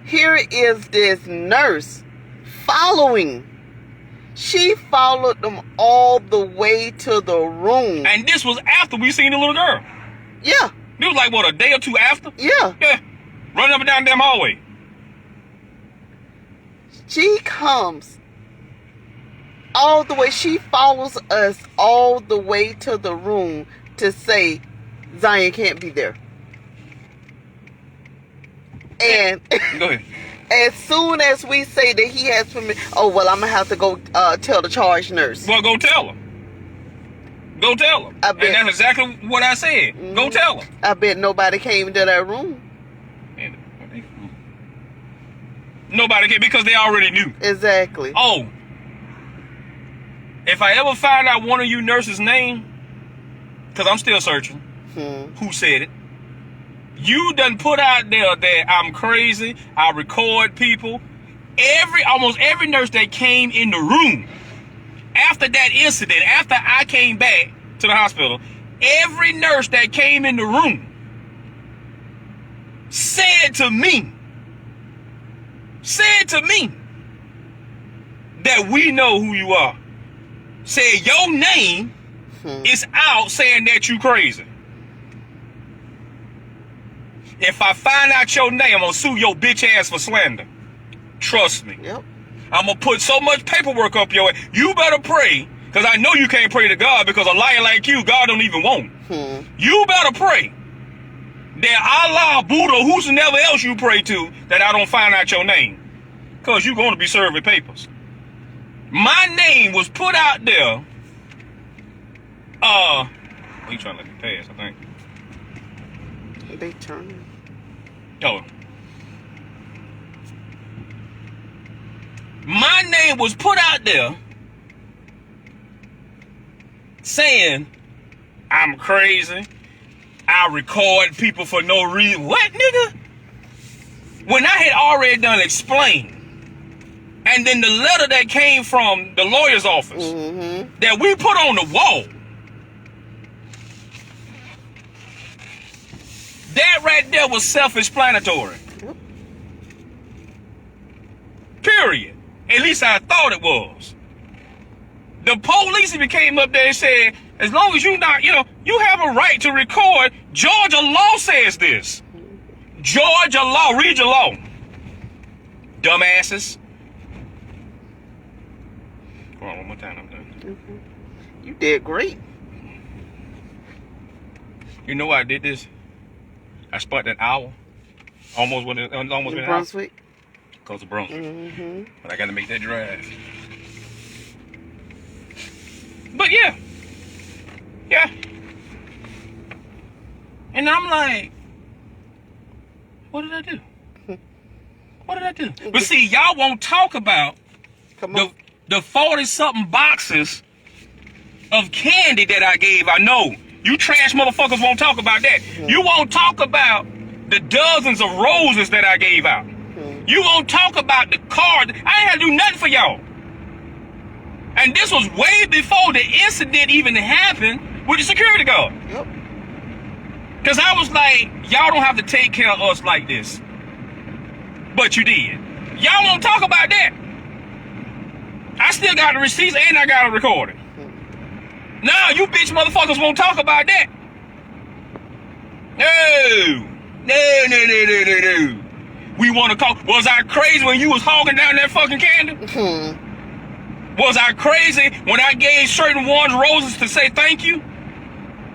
here is this nurse following. She followed them all the way to the room. And this was after we seen the little girl. Yeah. It was like, what, a day or two after? Yeah. Yeah. Running up and down the damn hallway. She comes all the way. She follows us all the way to the room to say Zion can't be there. And Go ahead. as soon as we say that he has permission, oh, well, I'm going to have to go tell the charge nurse. Well, go tell her. Go tell her. I And bet. that's exactly what I said. Go tell her. I bet nobody came to that room. And nobody came because they already knew. Exactly. Oh, if I ever find out one of you nurses' name, because I'm still searching, who said it, you done put out there that I'm crazy, I record people. Almost every nurse that came in the room after that incident, after I came back to the hospital, every nurse that came in the room said to me that we know who you are. Said your name is out saying that you crazy. If I find out your name, I'm gonna sue your bitch ass for slander. Trust me. Yep. I'm gonna put so much paperwork up your ass. You better pray, because I know you can't pray to God, because a liar like you, God don't even want. You better pray that Allah, Buddha, whosoever else you pray to, that I don't find out your name. Because you're going to be served with papers. My name was put out there. He trying to let me pass, I think. They turning. Oh. My name was put out there saying I'm crazy. I record people for no reason. What, nigga? When I had already done explained, and then the letter that came from the lawyer's office that we put on the wall, that right there was self-explanatory. Period. At least I thought it was. The police even came up there and said, as long as you not, you have a right to record. Georgia law says this. Georgia law. Read your law. Dumbasses. Hold on, one more time, I'm done. You did great. You know why I did this? I spent an hour. Almost In an hour. Brunswick. Because of Brunswick. But I got to make that drive. But yeah. Yeah. And I'm like, what did I do? What did I do? But see, y'all won't talk about the 40-something boxes of candy that I gave. I know. You trash motherfuckers won't talk about that. You won't talk about the dozens of roses that I gave out. You won't talk about the card. I ain't had to do nothing for y'all. And this was way before the incident even happened with the security guard. Yep. Because I was like, y'all don't have to take care of us like this. But you did. Y'all won't talk about that. I still got the receipts and I got a recording. Nah, you bitch motherfuckers won't talk about that. No. No. We want to call. Was I crazy when you was hogging down that fucking candy? Was I crazy when I gave certain ones roses to say thank you?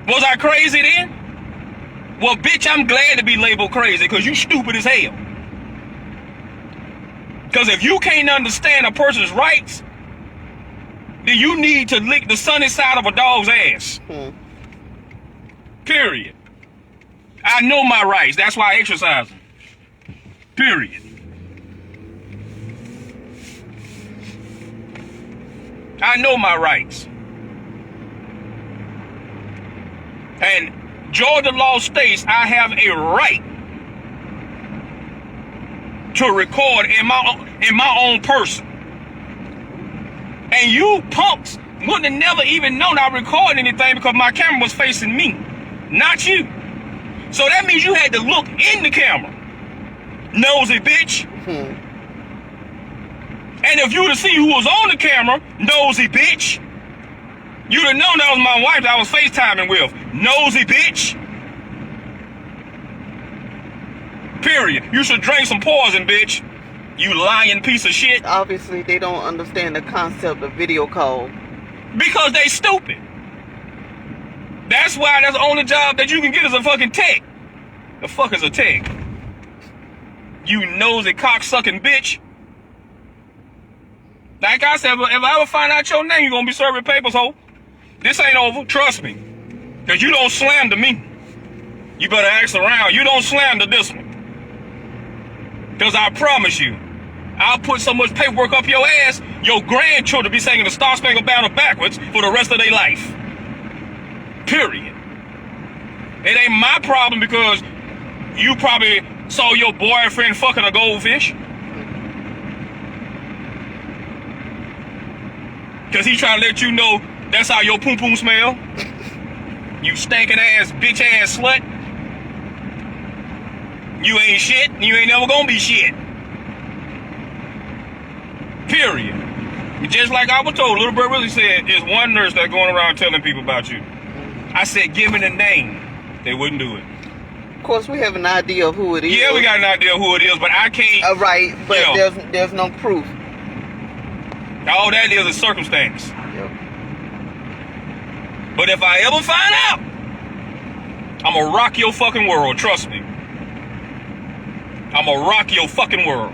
Was I crazy then? Well, bitch, I'm glad to be labeled crazy because you stupid as hell. Because if you can't understand a person's rights, then you need to lick the sunny side of a dog's ass. Period. I know my rights. That's why I exercise them. Period. I know my rights. And Georgia law states I have a right to record in my own person. And you punks wouldn't have never even known I recorded anything because my camera was facing me, not you. So that means you had to look in the camera. Nosy bitch. And if you would have seen who was on the camera, nosy bitch, you'd have known that was my wife that I was FaceTiming with. Nosy bitch. Period. You should drink some poison, bitch. You lying piece of shit. Obviously, they don't understand the concept of video call. Because they stupid. That's why that's the only job that you can get is a fucking tech. The fuck is a tech? You nosy cocksucking bitch. Like I said, if I ever find out your name, you're gonna be serving papers, ho. This ain't over, trust me. Cause you don't slam to me. You better ask around. You don't slam to this one. Cause I promise you, I'll put so much paperwork up your ass, your grandchildren be singing the Star Spangled Banner backwards for the rest of their life. Period. It ain't my problem because you probably saw your boyfriend fucking a goldfish. Cause he trying to let you know that's how your poom poom smell. You stinking ass, bitch ass slut. You ain't shit, and you ain't never gonna be shit. Period. Just like I was told, Little Bird really said, there's one nurse that's going around telling people about you. I said, give me the name. They wouldn't do it. Of course, we have an idea of who it is. Yeah, we got an idea of who it is, but I can't. Right, but Yeah. there's no proof. All that is a circumstance. Yep. But if I ever find out, I'm gonna rock your fucking world, trust me. I'm gonna rock your fucking world.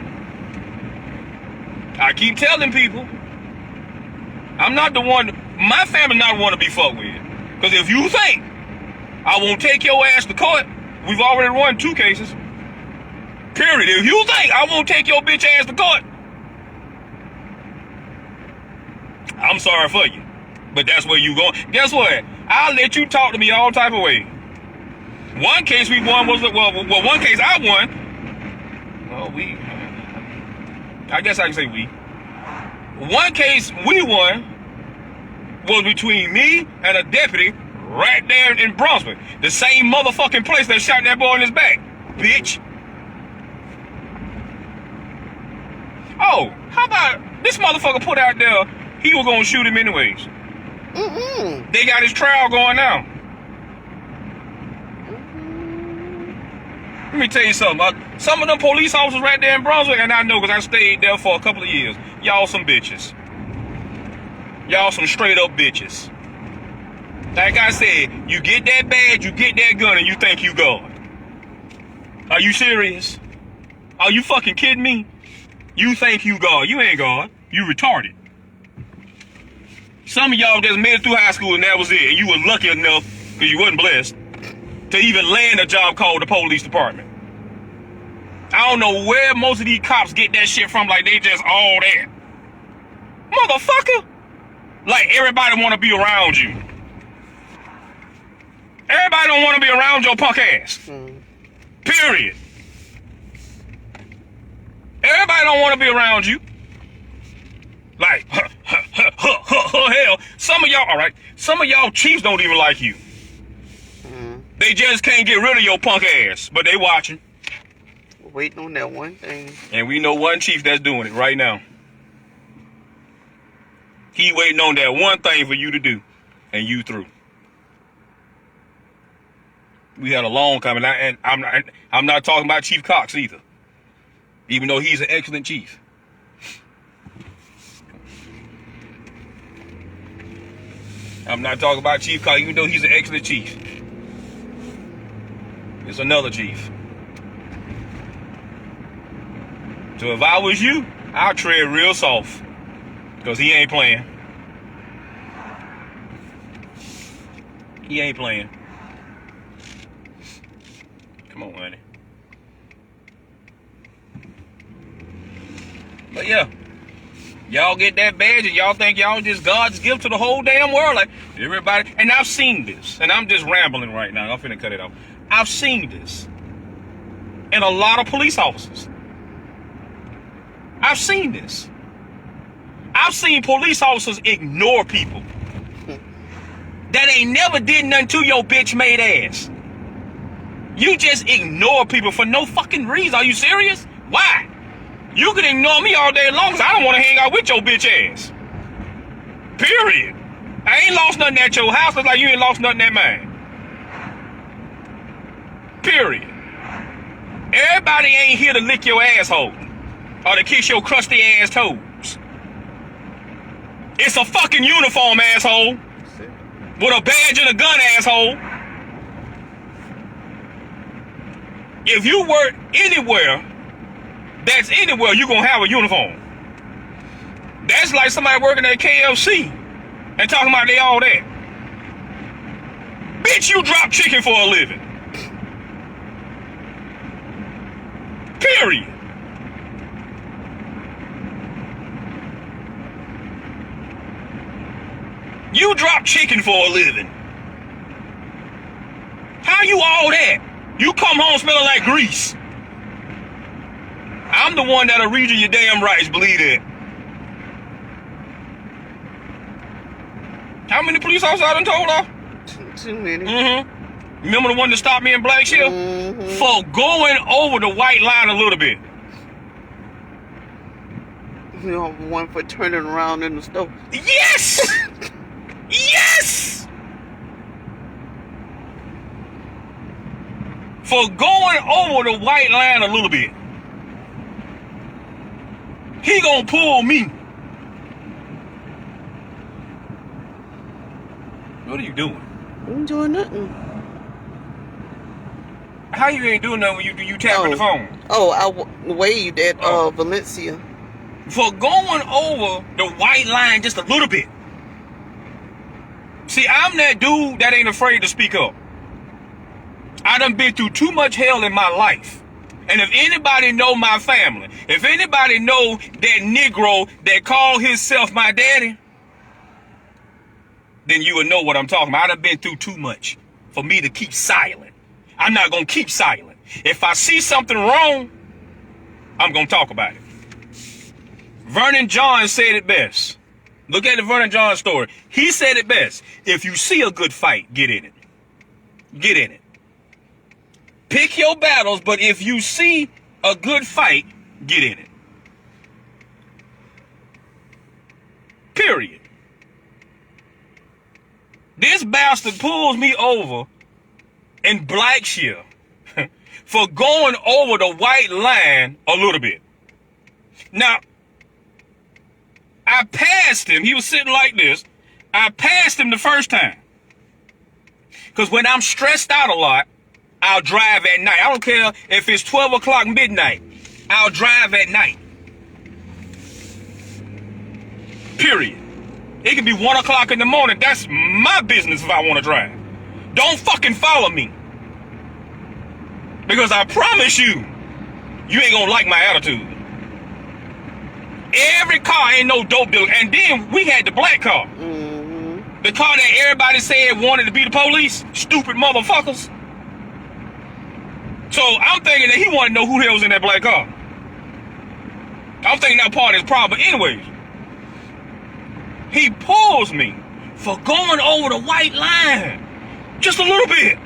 I keep telling people, I'm not the one, my family not the one to be fucked with. Because if you think I won't take your ass to court, we've already won 2 cases. Period. If you think I won't take your bitch ass to court, I'm sorry for you. But that's where you going. Guess what? I'll let you talk to me all type of way. One case we won was, one case I won. Well, I guess I can say we. One case we won was between me and a deputy right there in Brunswick. The same motherfucking place that shot that boy in his back, bitch. Oh, how about this motherfucker put out there he was gonna shoot him anyways. Mm-mm. They got his trial going now. Let me tell you something. Some of them police officers right there in Brunswick, and I know because I stayed there for a couple of years. Y'all some bitches. Y'all some straight up bitches. Like I said, you get that badge, you get that gun, and you think you God. Are you serious? Are you fucking kidding me? You think you God. You ain't God. You retarded. Some of y'all just made it through high school and that was it. And you were lucky enough, because you wasn't blessed, to even land a job called the police department. I don't know where most of these cops get that shit from, like they just all that. Motherfucker! Like everybody want to be around you. Everybody don't want to be around your punk ass. Period. Everybody don't want to be around you. Like, hell, some of y'all, all right, some of y'all chiefs don't even like you. They just can't get rid of your punk ass, but they watching. Waiting on that one thing. And we know one chief that's doing it right now. He waiting on that one thing for you to do, and you through. We had a long coming, and I'm not talking about Chief Cox either, even though he's an excellent chief. I'm not talking about Chief Cox, even though he's an excellent chief. It's another chief. So if I was you, I'll tread real soft, because he ain't playing. He ain't playing. Come on, honey. But yeah, y'all get that badge and y'all think y'all just God's gift to the whole damn world. Like everybody, and I've seen this, and I'm just rambling right now. I'm finna cut it off. I've seen this in a lot of police officers. I've seen this. I've seen police officers ignore people that ain't never did nothing to your bitch made ass. You just ignore people for no fucking reason. Are you serious? Why? You can ignore me all day long because I don't want to hang out with your bitch ass. Period. I ain't lost nothing at your house. Looks like you ain't lost nothing at mine. Period. Everybody ain't here to lick your asshole or to kiss your crusty ass toes. It's a fucking uniform, asshole. With a badge and a gun, asshole. If you work anywhere, that's anywhere, you gonna have a uniform. That's like somebody working at KFC and talking about they all that. Bitch, you drop chicken for a living. Period. You drop chicken for a living. How you all that? You come home smelling like grease. I'm the one that'll read you your damn rights, believe it. How many police officers I done told off? Too many. Remember the one that stopped me in Blackshill? For going over the white line a little bit. You know, one for turning around in the stove. Yes! Yes! For going over the white line a little bit. He gonna pull me. What are you doing? I'm doing nothing. How you ain't doing nothing when you tapping the phone? Oh, I waved at Valencia. For going over the white line just a little bit. See, I'm that dude that ain't afraid to speak up. I done been through too much hell in my life. And if anybody know my family, if anybody know that Negro that called himself my daddy, then you would know what I'm talking about. I done been through too much for me to keep silent. I'm not going to keep silent. If I see something wrong, I'm going to talk about it. Vernon John said it best. Look at the Vernon John story. He said it best. If you see a good fight, get in it. Get in it. Pick your battles, but if you see a good fight, get in it. Period. This bastard pulls me over in Blackshear for going over the white line a little bit. Now, I passed him. He was sitting like this. I passed him the first time. Because when I'm stressed out a lot, I'll drive at night. I don't care if it's 12 o'clock midnight. I'll drive at night. Period. It can be 1 o'clock in the morning. That's my business if I want to drive. Don't fucking follow me. Because I promise you, you ain't gonna like my attitude. Every car ain't no dope dealer. And then we had the black car. Mm-hmm. The car that everybody said wanted to be the police. Stupid motherfuckers. So I'm thinking that he wanted to know who the hell was in that black car. I'm thinking that part is problem. But anyways, he pulls me for going over the white line. Just a little bit.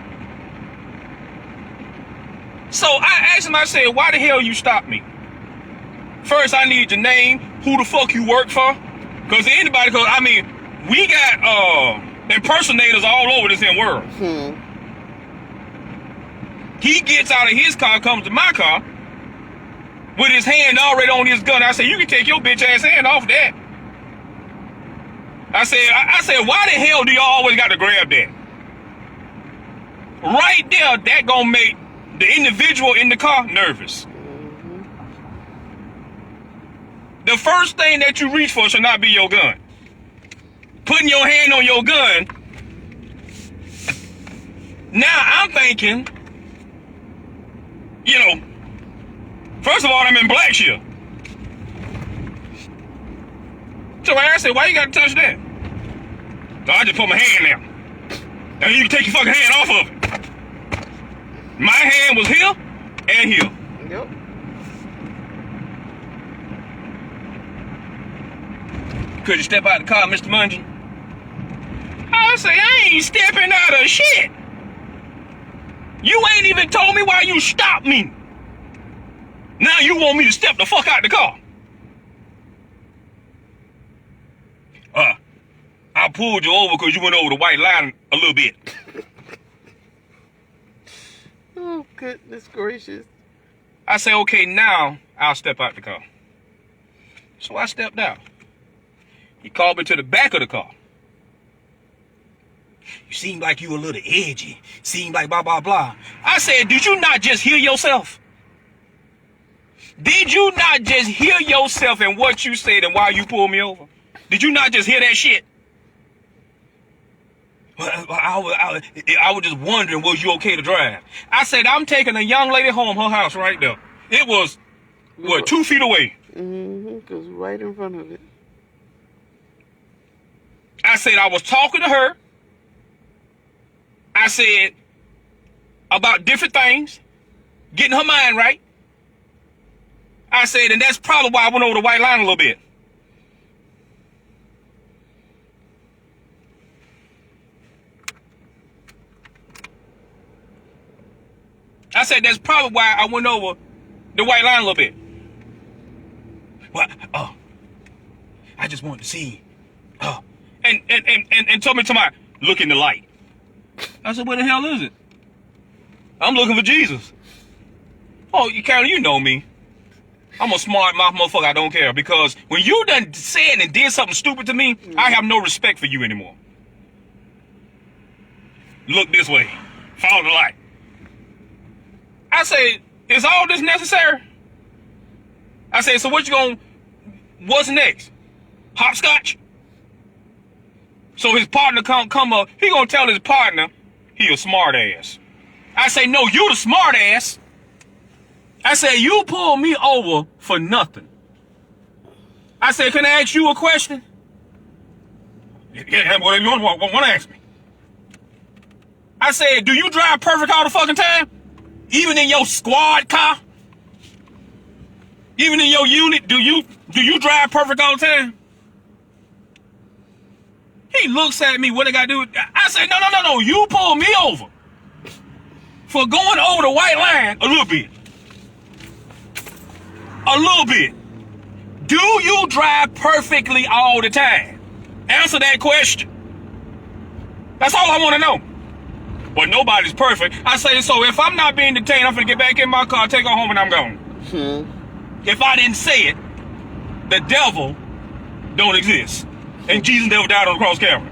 So I asked him, I said, why the hell you stopped me? First, I need your name, who the fuck you work for. Because anybody, because I mean, we got impersonators all over this world. He gets out of his car, comes to my car, with his hand already on his gun. I said, you can take your bitch ass hand off that. I said, why the hell do y'all always got to grab that? Right there, that gonna make the individual in the car nervous. The first thing that you reach for should not be your gun. Putting your hand on your gun. Now I'm thinking, you know, first of all, I'm in Blackshear. So I said, why you gotta touch that? So I just put my hand there. Now you can take your fucking hand off of it. My hand was here and here. Yep. Could you step out the car, Mr. Mungeon? I say, I ain't stepping out of shit. You ain't even told me why you stopped me. Now you want me to step the fuck out the car. I pulled you over because you went over the white line a little bit. Oh, goodness gracious. I say, okay, now I'll step out the car. So I stepped out. He called me to the back of the car. You seem like you a little edgy. Seem like blah, blah, blah. I said, did you not just hear yourself? Did you not just hear yourself and what you said and why you pulled me over? Did you not just hear that shit? I was just wondering, was you okay to drive? I said, I'm taking a young lady home, her house right there. It was, what, 2 feet away? Mm-hmm, because right in front of it. I said, I was talking to her. I said, about different things, getting her mind right. I said, and that's probably why I went over the white line a little bit. I said, that's probably why I went over the white line a little bit. Well, I just wanted to see. And told me to my, look in the light. I said, where the hell is it? I'm looking for Jesus. Oh, Carolyn, you know me. I'm a smart mouth motherfucker, I don't care. Because when you done said and did something stupid to me, I have no respect for you anymore. Look this way. Follow the light. I said, is all this necessary? I said, so what's next? Hopscotch? So his partner come up, he gonna tell his partner he a smart ass. I say, no, you the smart ass. I said, you pulled me over for nothing. I said, can I ask you a question? Yeah, whatever you want to ask me. I said, do you drive perfect all the fucking time? Even in your squad car? Even in your unit, do you drive perfect all the time? He looks at me, what I gotta do? I say, no, you pulled me over for going over the white line a little bit. A little bit. Do you drive perfectly all the time? Answer that question. That's all I want to know. Well, nobody's perfect. I say, so if I'm not being detained, I'm gonna get back in my car, take her home, and I'm gone. If I didn't say it, the devil don't exist. And Jesus never died on the cross Calvary.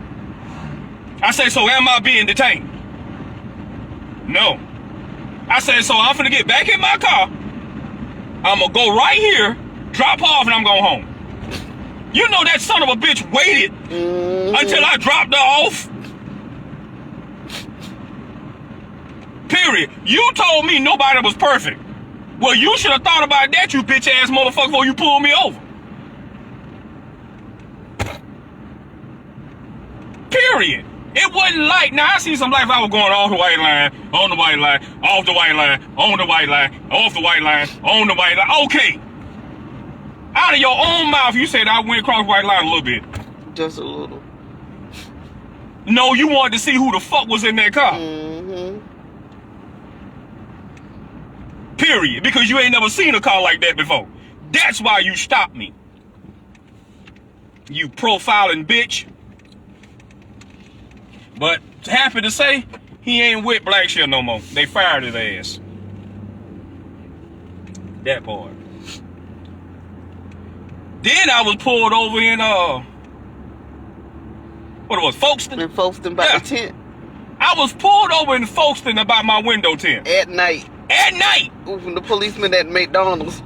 I say, so am I being detained? No. I say, so I'm gonna get back in my car, I'm gonna go right here, drop off, and I'm going home. You know that son of a bitch waited until I dropped her off? Period. You told me nobody was perfect. Well, you should have thought about that, you bitch ass motherfucker, before you pulled me over. Period. It wasn't like, now I see some life I was going off the white line, on the white line, off the white line, on the white line, off the white line, on the white line. Okay. Out of your own mouth, you said I went across the white line a little bit. Just a little. No, you wanted to see who the fuck was in that car. Period. Because you ain't never seen a car like that before. That's why you stopped me. You profiling bitch. But happy to say, he ain't with Black Shield no more. They fired his ass. That part. Then I was pulled over in what it was, Folkestone? In Folkestone by the tent. I was pulled over in Folkestone about my window tint. At night. At night! From the policeman at McDonald's.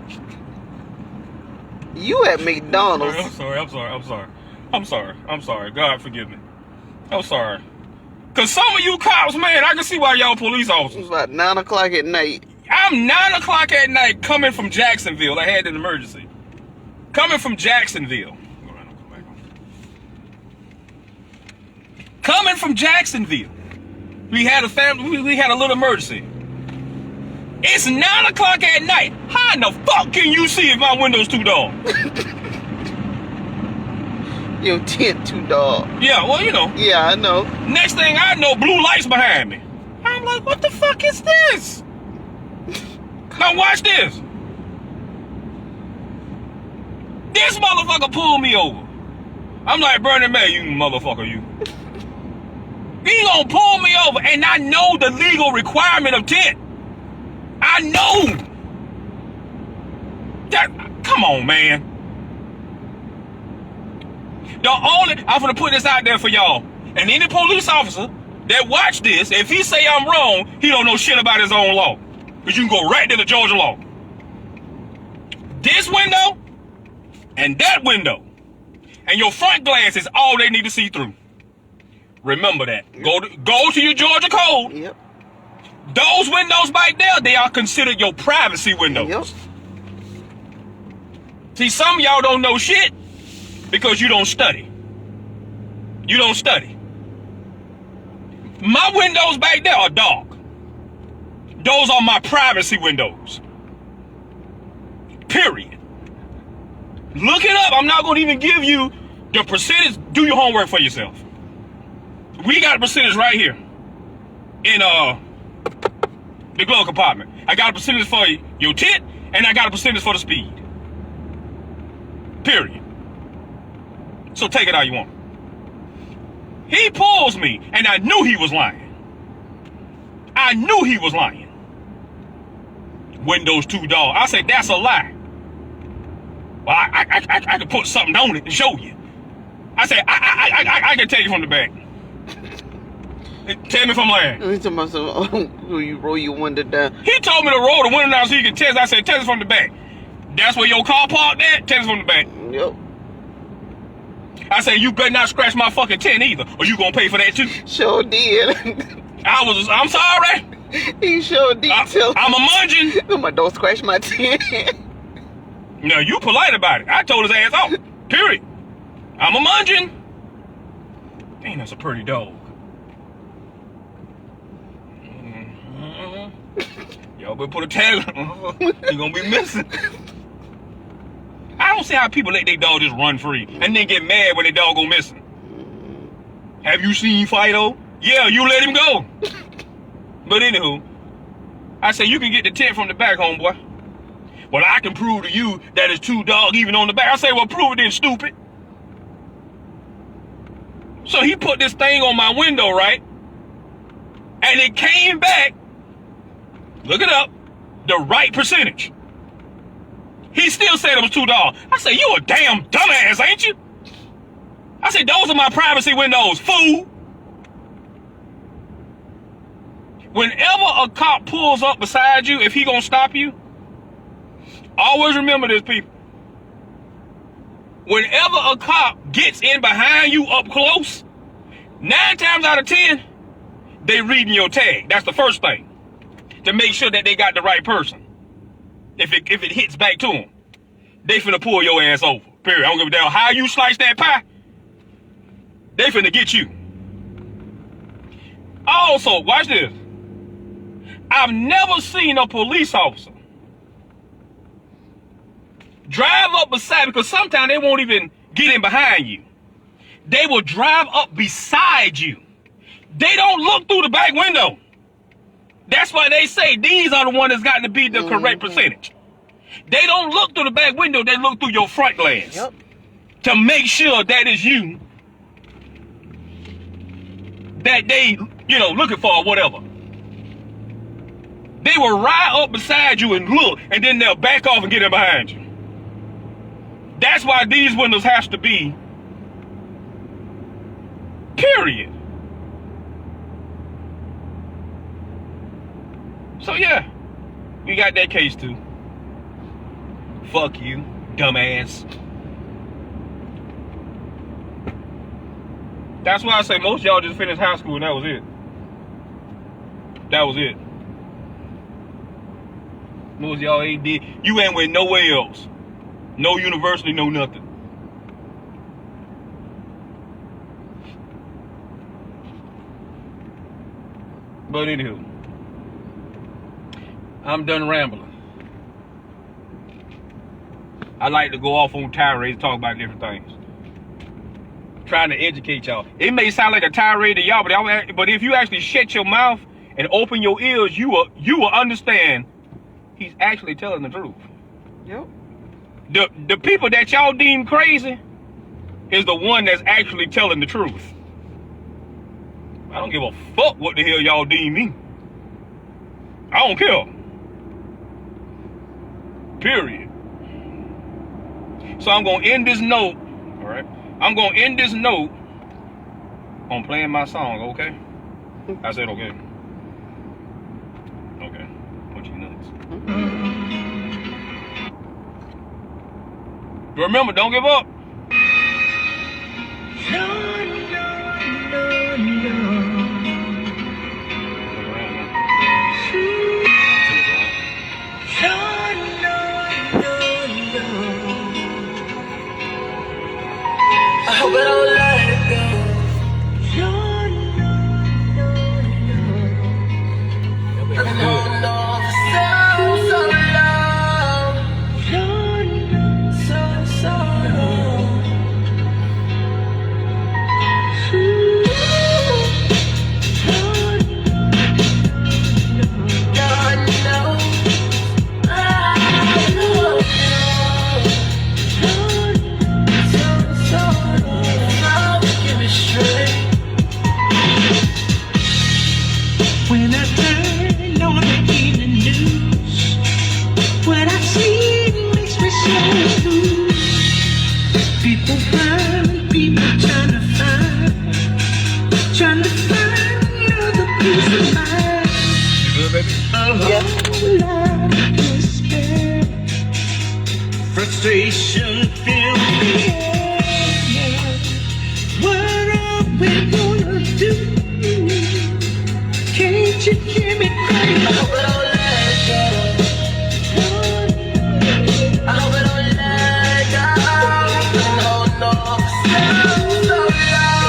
You at McDonald's. I'm sorry. God forgive me. I'm sorry. Cause some of you cops, man, I can see why y'all police It officers. was about 9 o'clock at night. I'm 9 o'clock at night coming from Jacksonville. I had an emergency. Coming from Jacksonville. Coming from Jacksonville. We had a family, we had a little emergency. It's 9 o'clock at night. How in the fuck can you see if my window's too dark? Your tent too dark. Yeah, well, you know. Yeah, I know. Next thing I know, blue lights behind me. I'm like, what the fuck is this? Now watch this. This motherfucker pulled me over. I'm like, Bernie Mae, you motherfucker, you. He gonna pull me over, and I know the legal requirement of tent. I know. That, come on, man. I'm gonna put this out there for y'all. And any police officer that watch this, if he say I'm wrong, he don't know shit about his own law. Because you can go right to the Georgia law. This window and that window and your front glass is all they need to see through. Remember that. Go to your Georgia code. Yep. Those windows back there, they are considered your privacy windows. Yep. See, some of y'all don't know shit because you don't study. You don't study. My windows back there are dark. Those are my privacy windows. Period. Look it up. I'm not going to even give you the percentage. Do your homework for yourself. We got a percentage right here in the glove compartment. I got a percentage for your tit, and I got a percentage for the speed. Period. So take it how you want. He pulls me, and I knew he was lying. I knew he was lying. Windows too dark. I said, that's a lie. Well, I could put something on it and show you. I said, I can tell you from the back. Tell me if I'm lying. He told myself, oh, you roll your window down. He told me to roll the window down so you can test. I said, test it from the back. That's where your car parked at? Test it from the back. Yep. I said, you better not scratch my fucking tent either, or you gonna pay for that too. Sure did. I'm sorry. He sure did. I'm a mungin. Don't scratch my tent. No, you polite about it. I told his ass off. Period. I'm a mungin. Damn, that's a pretty dog. Y'all better put a tag on. He gonna be missing. I don't see how people let their dog just run free and then get mad when their dog go missing. Have you seen Fido? Yeah, you let him go. But anywho, I say you can get the tent from the back, homeboy. Well, I can prove to you that it's 2 dogs even on the back. I say, well, prove it then, stupid. So he put this thing on my window, right? And it came back, look it up, the right percentage. He still said it was 2 dogs. I say, you a damn dumbass, ain't you? I said, those are my privacy windows, fool. Whenever a cop pulls up beside you, if he gonna stop you, always remember this, people. Whenever a cop gets in behind you up close, 9 times out of 10, they reading your tag. That's the first thing. To make sure that they got the right person. If it hits back to them, they finna pull your ass over. Period. I don't give a damn how you slice that pie. They finna get you. Also, watch this. I've never seen a police officer drive up beside, because sometimes they won't even get in behind you. They will drive up beside you. They don't look through the back window. That's why they say these are the ones that's got to be the correct percentage. They don't look through the back window, they look through your front glass. Yep. To make sure that is you that they, looking for or whatever. They will ride up beside you and look, and then they'll back off and get in behind you. That's why these windows have to be, period. So yeah, we got that case too. Fuck you, dumbass. That's why I say most of y'all just finished high school and that was it. That was it. Most of y'all ain't did. You ain't went nowhere else. No university, no nothing. But anywho, I'm done rambling. I like to go off on tirades and talk about different things. Trying to educate y'all. It may sound like a tirade to y'all, but if you actually shut your mouth and open your ears, you will understand he's actually telling the truth. Yep. The people that y'all deem crazy is the one that's actually telling the truth. I don't give a fuck what the hell y'all deem me. I don't care. Period. So I'm gonna end this note, all right? I'm gonna end this note on playing my song, okay? I said okay. Okay. Punch you nuts. Remember, don't give up. No, no, no. I hope I don't let it go. I've been holding on for so long. So long. God knows. I know. When I turn on the evening news, what I see makes me so blue. People burning, people trying to find another piece of mind. You good, baby? Yep. A lot of despair, frustration fills the air. What are we gonna do? Can't you hear me crying? I hope I don't let it go. I hope I don't let it go. I've been holding on for so long.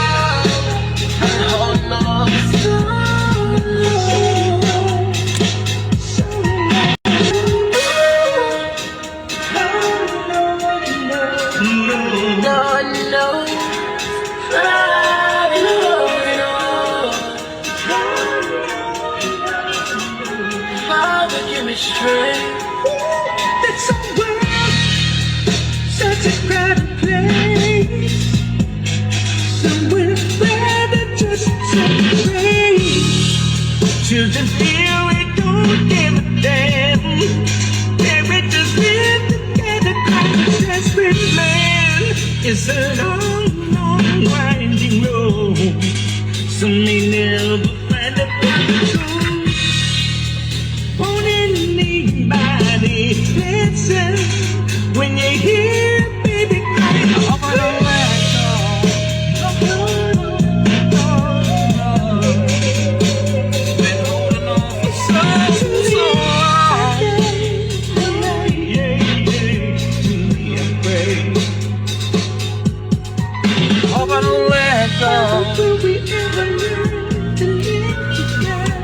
give me strength. That's a world, such a crowded place. Somewhere rather just celebrate. Children feel it, don't give a damn. Parents live together, kind of desperate man. It's a long, long, winding road. Some may never find a path. Won't anybody listen when you hear baby crying? I hope I don't let go. Been holding on for so long. To me I pray. Hope I don't let go. Will we ever learn to live together?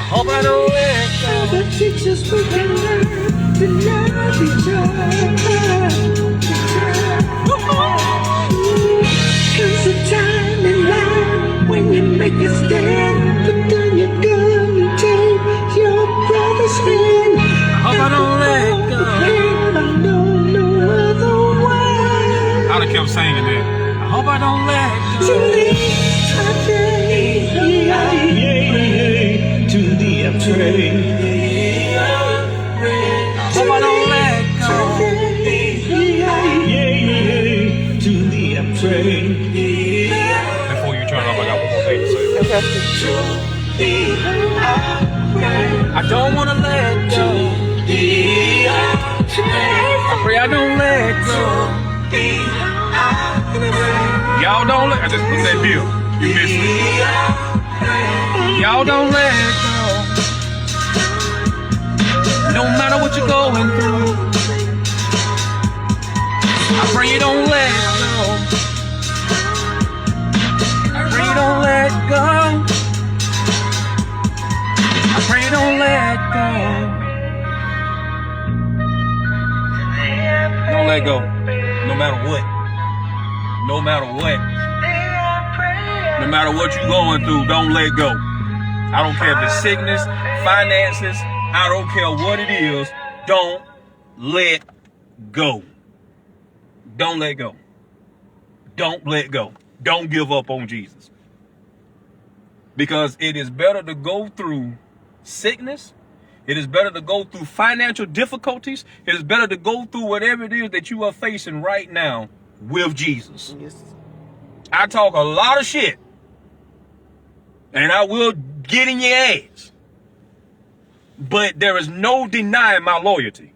Hope I don't let go. The teachers we can learn to love each other. Comes a time in life when you make a stand, but then you're gonna take your brother's hand. Hope I don't let go. I know no other way. I'd have kept singing that. I hope I don't let go. To thee I pray. Hope I don't let go. To thee I pray. Before you turn off, I got one more thing to say. I don't wanna let go. I pray I don't let go. Y'all don't let. I just put that bill. You missed it. Y'all don't let go. No matter what you're going through, I pray you don't let go. I pray you don't let go. I pray you don't let go. Don't let go. No matter what. No matter what. No matter what you're going through, don't let go. I don't care if it's sickness, finances, I don't care what it is. Don't let go. Don't let go. Don't let go. Don't give up on Jesus. Because it is better to go through sickness. It is better to go through financial difficulties. It is better to go through whatever it is that you are facing right now with Jesus. Yes. I talk a lot of shit. And I will get in your ass. But there is no denying my loyalty.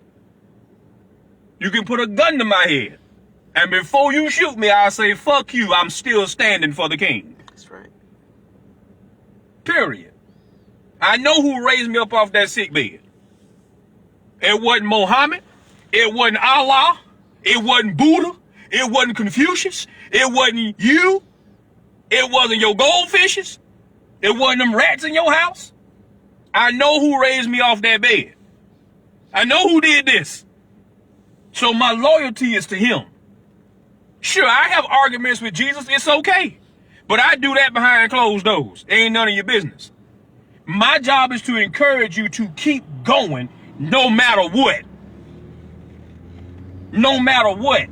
You can put a gun to my head. And before you shoot me, I'll say, fuck you. I'm still standing for the king. That's right. Period. I know who raised me up off that sick bed. It wasn't Muhammad. It wasn't Allah. It wasn't Buddha. It wasn't Confucius. It wasn't you. It wasn't your goldfishes. It wasn't them rats in your house. I know who raised me off that bed. I know who did this. So my loyalty is to him. Sure, I have arguments with Jesus. It's okay. But I do that behind closed doors. It ain't none of your business. My job is to encourage you to keep going no matter what. No matter what.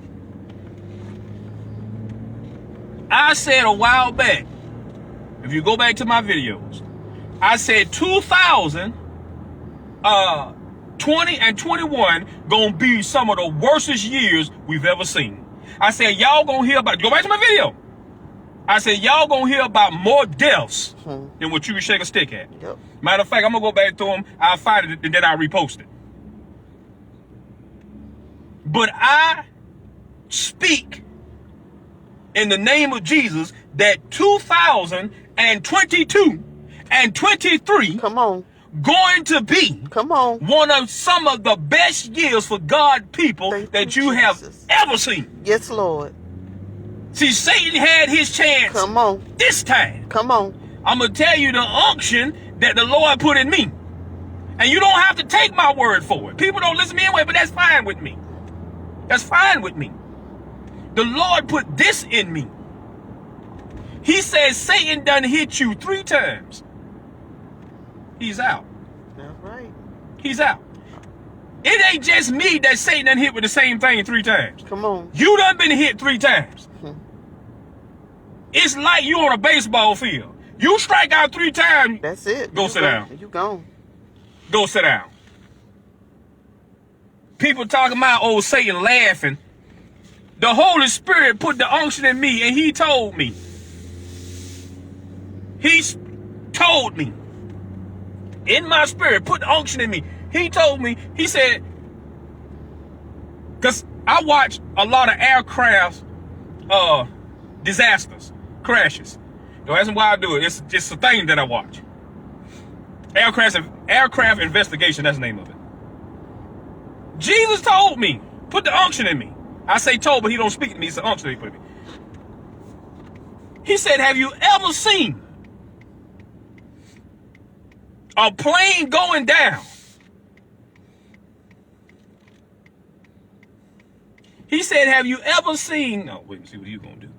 I said a while back, if you go back to my videos, I said 2020 and 21 gonna be some of the worstest years we've ever seen. I said y'all gonna hear about, go back to my video. I said y'all gonna hear about more deaths than what you can shake a stick at. Yep. Matter of fact, I'm gonna go back to them, I'll find it, and then I'll repost it. But I speak in the name of Jesus that 2022 and 23 Come on. going to be Come on. one of some of the best years for God people Thank that you, you have Jesus. ever seen. Yes, Lord. See, Satan had his chance Come on. this time. Come on. I'm going to tell you the unction that the Lord put in me. And you don't have to take my word for it. People don't listen to me anyway, but that's fine with me. That's fine with me. The Lord put this in me. He says Satan done hit you 3 times. He's out. That's right. He's out. It ain't just me that Satan done hit with the same thing 3 times. Come on. You done been hit 3 times. Hmm. It's like you on a baseball field. You strike out 3 times. That's it. Go sit down. You gone. Go sit down. People talking about old Satan laughing. The Holy Spirit put the unction in me and he told me. He told me. In my spirit, put the unction in me. He told me, he said, because I watch a lot of aircraft disasters, crashes. Don't ask me why I do it. It's just a thing that I watch. Aircraft investigation, that's the name of it. Jesus told me, put the unction in me. I say told, but he don't speak to me. It's the unction that he put in me. He said, have you ever seen a plane going down? He said, have you ever seen, no, wait and see what you gonna do.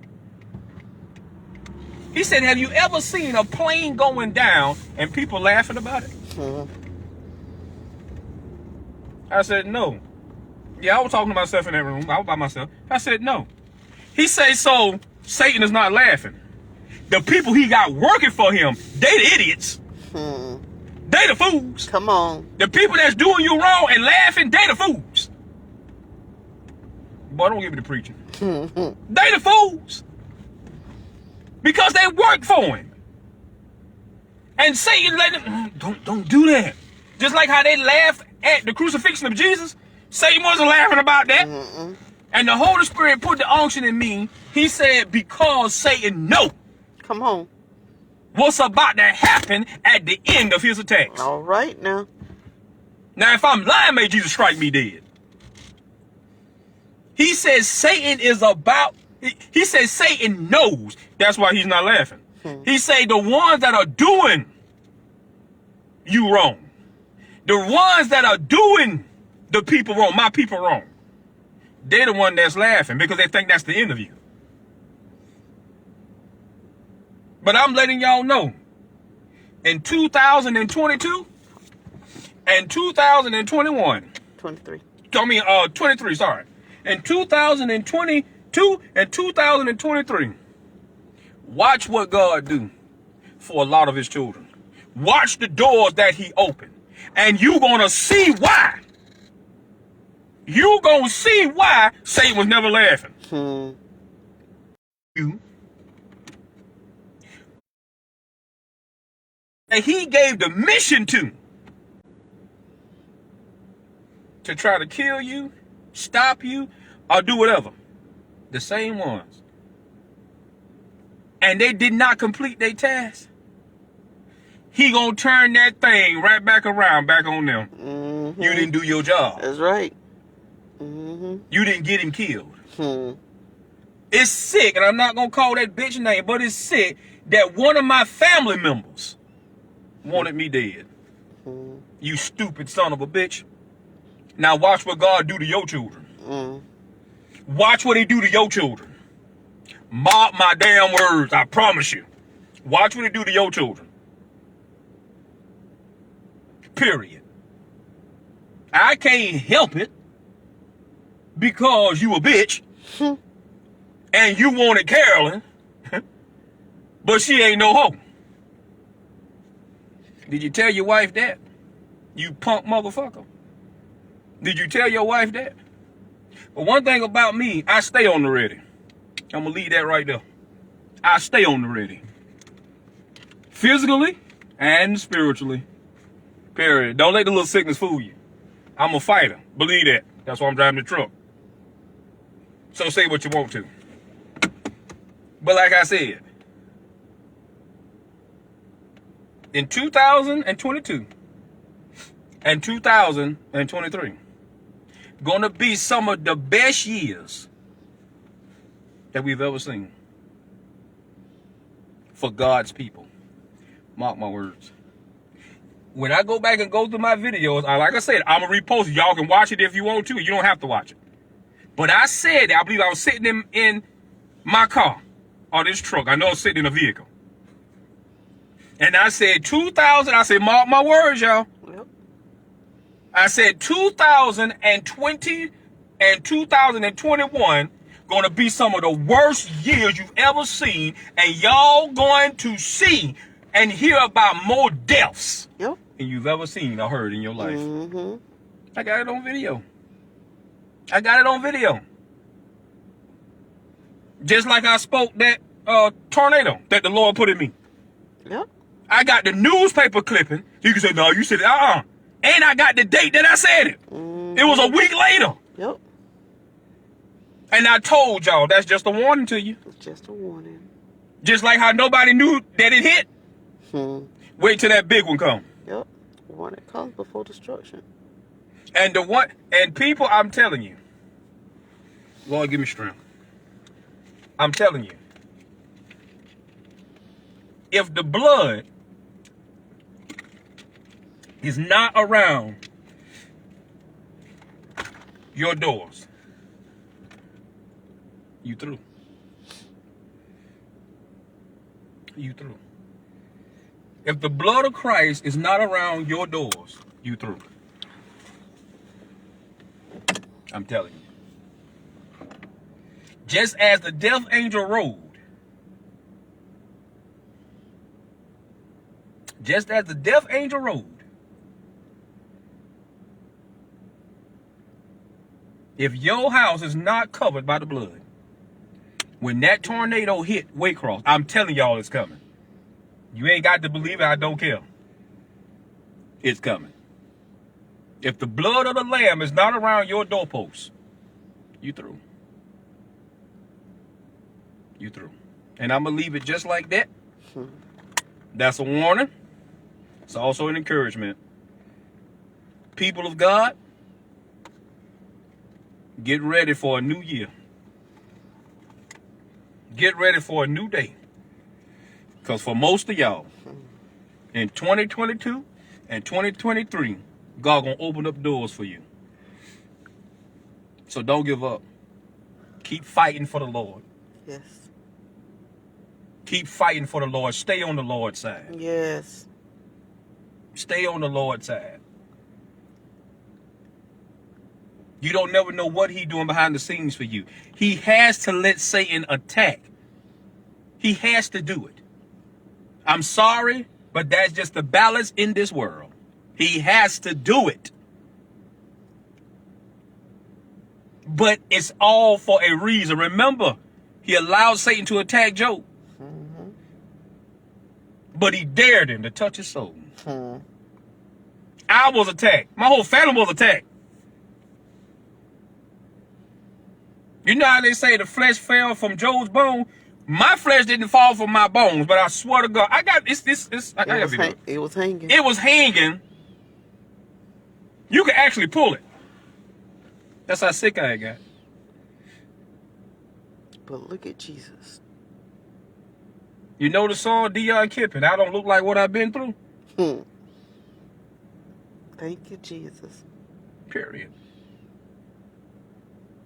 He said, have you ever seen a plane going down and people laughing about it? Hmm. I said, no. Yeah, I was talking to myself in that room. I was by myself. I said, no. He said, so Satan is not laughing. The people he got working for him, they the idiots. Hmm. They the fools. Come on. The people that's doing you wrong and laughing, they the fools. Boy, don't give me the preaching. They the fools. Because they work for him. And Satan let them, don't do that. Just like how they laughed at the crucifixion of Jesus, Satan wasn't laughing about that. Mm-mm. And the Holy Spirit put the unction in me. He said, because Satan know Come on. what's about to happen at the end of his attacks. All right now. Now, if I'm lying, may Jesus strike me dead. He says Satan is about, he says Satan knows. That's why he's not laughing. He say the ones that are doing you wrong, the ones that are doing the people wrong, my people wrong, they're the one that's laughing because they think that's the end of you. But I'm letting y'all know, in 2022 and 2021, 23. 23, sorry. In 2022 and 2023, watch what God do for a lot of his children. Watch the doors that he opened. And you gonna see why. You gonna see why Satan was never laughing. Hmm. You. And he gave the mission to try to kill you, stop you, or do whatever. The same ones. And they did not complete their task. He gonna turn that thing right back around, back on them. Mm-hmm. You didn't do your job. That's right. Mm-hmm. You didn't get him killed. Hmm. It's sick, and I'm not gonna call that bitch name, but it's sick that one of my family members wanted me dead. Hmm. You stupid son of a bitch. Now watch what God do to your children. Mm. Watch what he do to your children. Mark my damn words, I promise you. Watch what he do to your children. Period. I can't help it because you a bitch and you wanted Carolyn, but she ain't no hoe. Did you tell your wife that? You punk motherfucker. Did you tell your wife that? But one thing about me, I stay on the ready. I'm gonna leave that right there. I stay on the ready. Physically and spiritually. Period. Don't let the little sickness fool you. I'm a fighter. Believe that. That's why I'm driving the truck. So say what you want to. But like I said, in 2022 and 2023, gonna be some of the best years that we've ever seen for God's people. Mark my words. When I go back and go through my videos, like I said, I'm gonna repost it. Y'all can watch it if you want to. You don't have to watch it. But I said, I believe I was sitting in my car or this truck. I know I was sitting in a vehicle. And I said 2000. I said, mark my words, y'all. Yep. I said 2020 and 2021 going to be some of the worst years you've ever seen. And y'all going to see and hear about more deaths Yep. than you've ever seen or heard in your life. Mm-hmm. I got it on video. I got it on video. Just like I spoke that tornado that the Lord put in me. Yep. I got the newspaper clipping. You can say, no, you said it. And I got the date that I said it. It was a week later. Yep. And I told y'all, that's just a warning to you. It's just a warning. Just like how nobody knew that it hit. Wait till that big one come. Yep. Warning comes before destruction. And people, I'm telling you. Lord, give me strength. I'm telling you. If the blood is not around your doors, you through. You through. If the blood of Christ is not around your doors, you through. I'm telling you. Just as the death angel rode, if your house is not covered by the blood, when that tornado hit Waycross, I'm telling y'all it's coming. You ain't got to believe it, I don't care. It's coming. If the blood of the Lamb is not around your doorposts, you through. You through. And I'm going to leave it just like that. That's a warning. It's also an encouragement. People of God, get ready for a new year. Get ready for a new day. Because for most of y'all, in 2022 and 2023, God gonna open up doors for you. So don't give up. Keep fighting for the Lord. Yes. Keep fighting for the Lord. Stay on the Lord's side. Yes. Stay on the Lord's side. You don't never know what he's doing behind the scenes for you. He has to let Satan attack. He has to do it. I'm sorry, but that's just the balance in this world. He has to do it. But it's all for a reason. Remember, he allowed Satan to attack Job. But he dared him to touch his soul. I was attacked. My whole family was attacked. You know how they say the flesh fell from Job's bone? My flesh didn't fall from my bones, but I swear to God, I got this. It was hanging. It was hanging. You can actually pull it. That's how sick I got. But look at Jesus. You know the song Dion Kipping, I don't look like what I've been through? Thank you, Jesus. Period.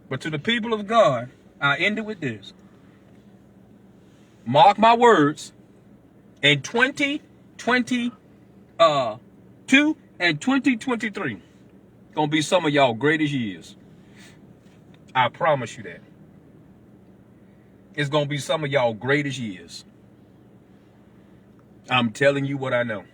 But to the people of God, I end it with this. Mark my words, in 2022 and 2023, gonna be some of y'all greatest years. I promise you that. It's gonna be some of y'all greatest years. I'm telling you what I know.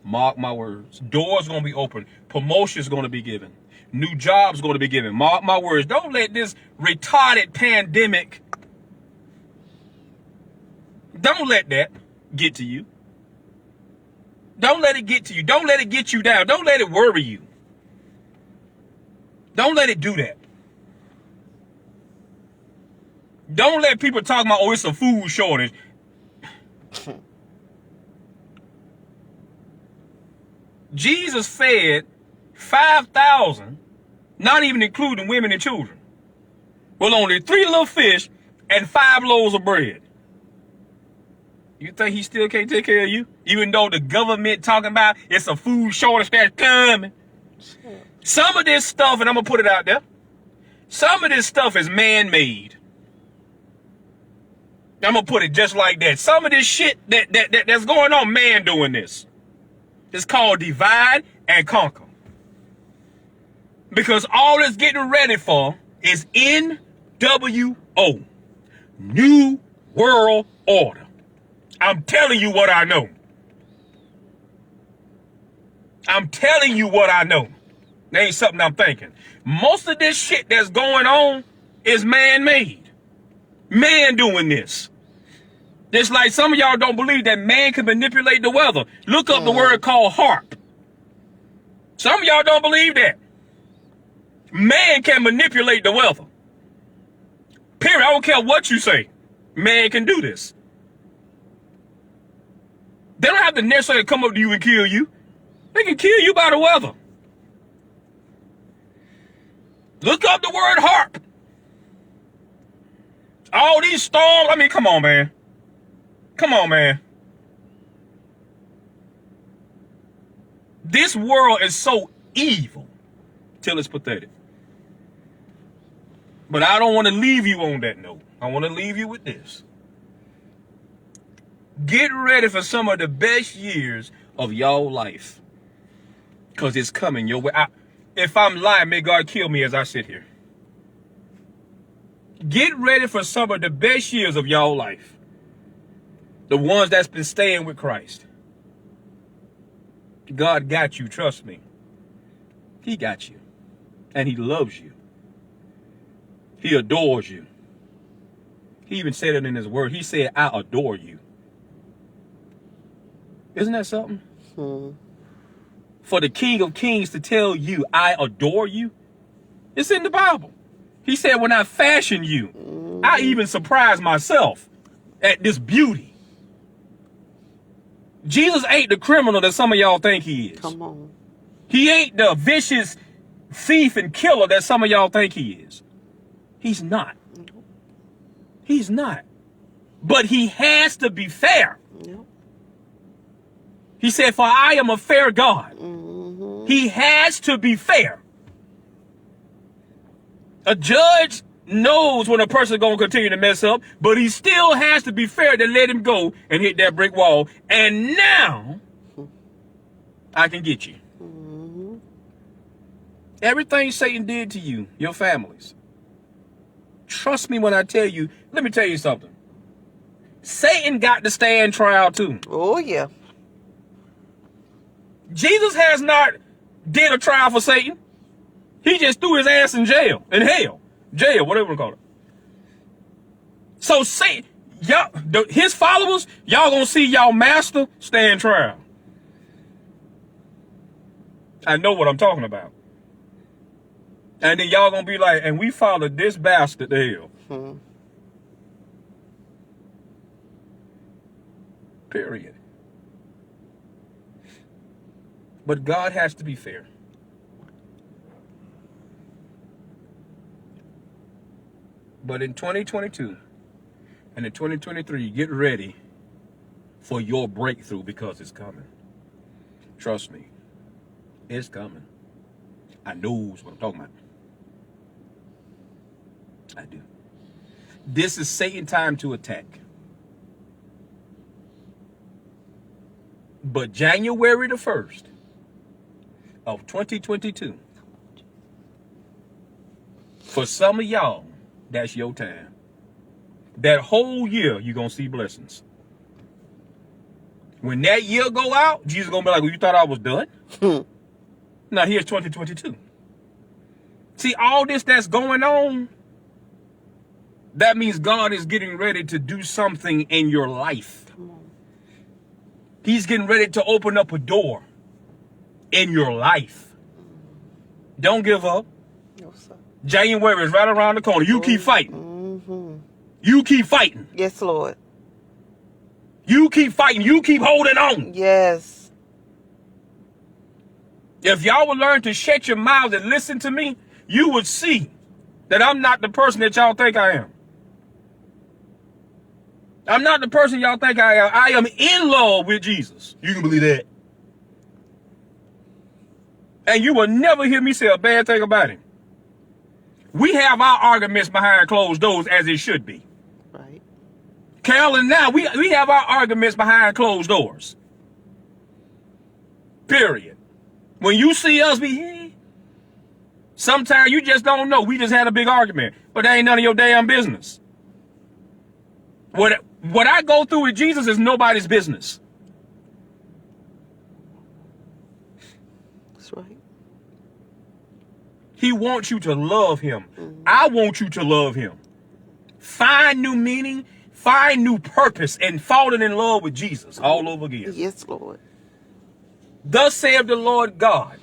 Mark my words. Doors gonna be open. Promotions gonna be given. New jobs gonna be given. Mark my words. Don't let this retarded pandemic, don't let that get to you. Don't let it get to you. Don't let it get you down. Don't let it worry you. Don't let it do that. Don't let people talk about, oh, it's a food shortage. Jesus fed 5,000, not even including women and children, with only 3 little fish and 5 loaves of bread. You think he still can't take care of you? Even though the government talking about it's a food shortage that's coming. Some of this stuff, and I'm going to put it out there, some of this stuff is man-made. I'm gonna put it just like that. Some of this shit that's going on, man doing this. It's called divide and conquer. Because all it's getting ready for is NWO. New World Order. I'm telling you what I know. I'm telling you what I know. That ain't something I'm thinking. Most of this shit that's going on is man-made. Man doing this. Just like some of y'all don't believe that man can manipulate the weather. Look up the word called HAARP. Some of y'all don't believe that. Man can manipulate the weather. Period. I don't care what you say. Man can do this. They don't have to necessarily come up to you and kill you. They can kill you by the weather. Look up the word HAARP. All these storms. I mean, come on, man. Come on, man. This world is so evil till it's pathetic. But I don't want to leave you on that note. I want to leave you with this. Get ready for some of the best years of your life. Because it's coming your way. If I'm lying, may God kill me as I sit here. Get ready for some of the best years of your life. The ones that's been staying with Christ. God got you, trust me. He got you. And he loves you. He adores you. He even said it in his word. He said, I adore you. Isn't that something? For the King of Kings to tell you, I adore you. It's in the Bible. He said, when I fashioned you, I even surprised myself at this beauty. Jesus ain't the criminal that some of y'all think he is. Come on. He ain't the vicious thief and killer that some of y'all think he is. He's not. He's not. But he has to be fair. Yep. He said, for I am a fair God. He has to be fair. A judge knows when a person is going to continue to mess up, but he still has to be fair to let him go and hit that brick wall. And now, I can get you. Everything Satan did to you, your families. Trust me when I tell you, let me tell you something. Satan got to stand trial too. Oh, yeah. Jesus has not did a trial for Satan. He just threw his ass in jail, in hell, jail, whatever we call it. So Satan, y'all, his followers, y'all gonna see y'all master stand trial. I know what I'm talking about. And then y'all gonna be like, and we followed this bastard to hell. Period. But God has to be fair. But in 2022 and in 2023, get ready for your breakthrough because it's coming. Trust me, it's coming. I knows what I'm talking about. I do. This is Satan time to attack. But January the 1st of 2022, for some of y'all, that's your time. That whole year, you're going to see blessings. When that year go out, Jesus going to be like, well, you thought I was done? Now, here's 2022. See, all this that's going on, that means God is getting ready to do something in your life. He's getting ready to open up a door in your life. Don't give up. No, sir. January is right around the corner. You keep fighting. You keep fighting. Yes, Lord. You keep fighting. You keep holding on. Yes. If y'all would learn to shut your mouths and listen to me, you would see that I'm not the person that y'all think I am. I'm not the person y'all think I am. I am in love with Jesus. You can believe that. And you will never hear me say a bad thing about him. We have our arguments behind closed doors as it should be. Right. Carolyn and I, we have our arguments behind closed doors. Period. When you see us be, sometimes you just don't know. We just had a big argument, but that ain't none of your damn business. What I go through with Jesus is nobody's business. That's right. He wants you to love him. I want you to love him. Find new meaning, find new purpose, and falling in love with Jesus all over again. Yes, Lord. Thus saith the Lord God,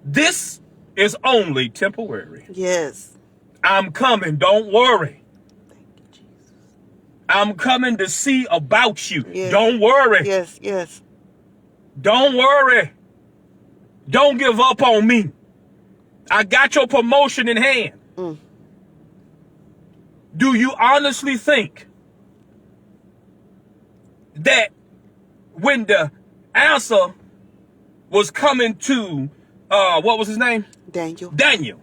this is only temporary. Yes. I'm coming, don't worry. Thank you, Jesus. I'm coming to see about you. Yes. Don't worry. Yes, yes. Don't worry. Don't give up on me. I got your promotion in hand. Do you honestly think that when the answer was coming to, what was his name? Daniel. Daniel.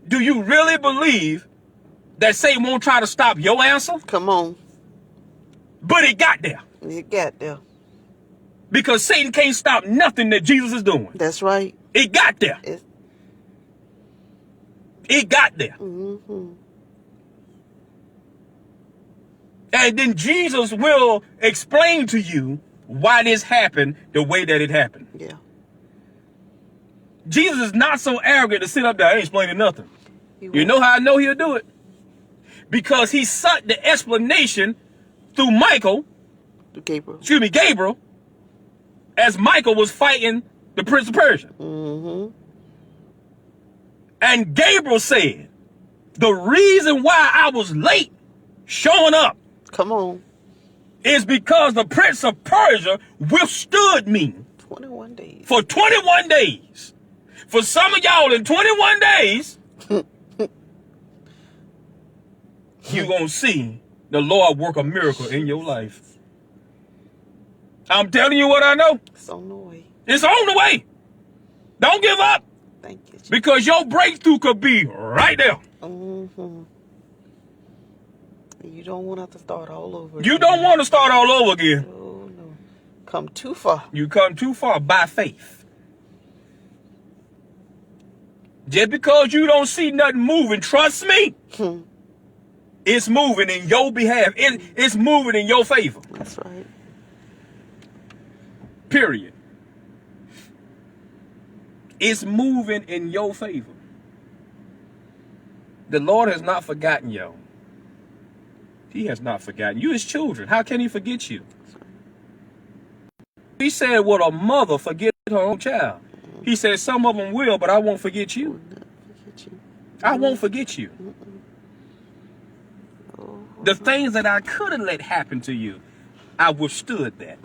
Do you really believe that Satan won't try to stop your answer? Come on. But it got there. It got there. Because Satan can't stop nothing that Jesus is doing. That's right. It got there. It got there. Mm-hmm. And then Jesus will explain to you why this happened the way that it happened. Yeah. Jesus is not so arrogant to sit up there and ain't explaining nothing. He You will. know how I know he'll do it? Because he sought the explanation through Gabriel, as Michael was fighting the Prince of Persia. Mm-hmm. And Gabriel said, the reason why I was late showing up Come on. is because the Prince of Persia withstood me 21 days. for 21 days. For some of y'all in 21 days, you're going to see the Lord work a miracle in your life. I'm telling you what I know. It's on the way. It's on the way. Don't give up, Thank you, Jesus. because your breakthrough could be right there. Mm-hmm. You don't want to have to start all over. You again. don't want to start all over again. Oh, no. Come too far. You come too far by faith. Just because you don't see nothing moving, trust me, it's moving in your behalf. It's moving in your favor. That's right. Period. It's moving in your favor. The Lord has not forgotten you. He has not forgotten you. His children. How can he forget you? He said, "Would a mother forget her own child?" He said, "Some of them will, but I won't forget you. I won't forget you." The things that I could have let happen to you, I withstood that.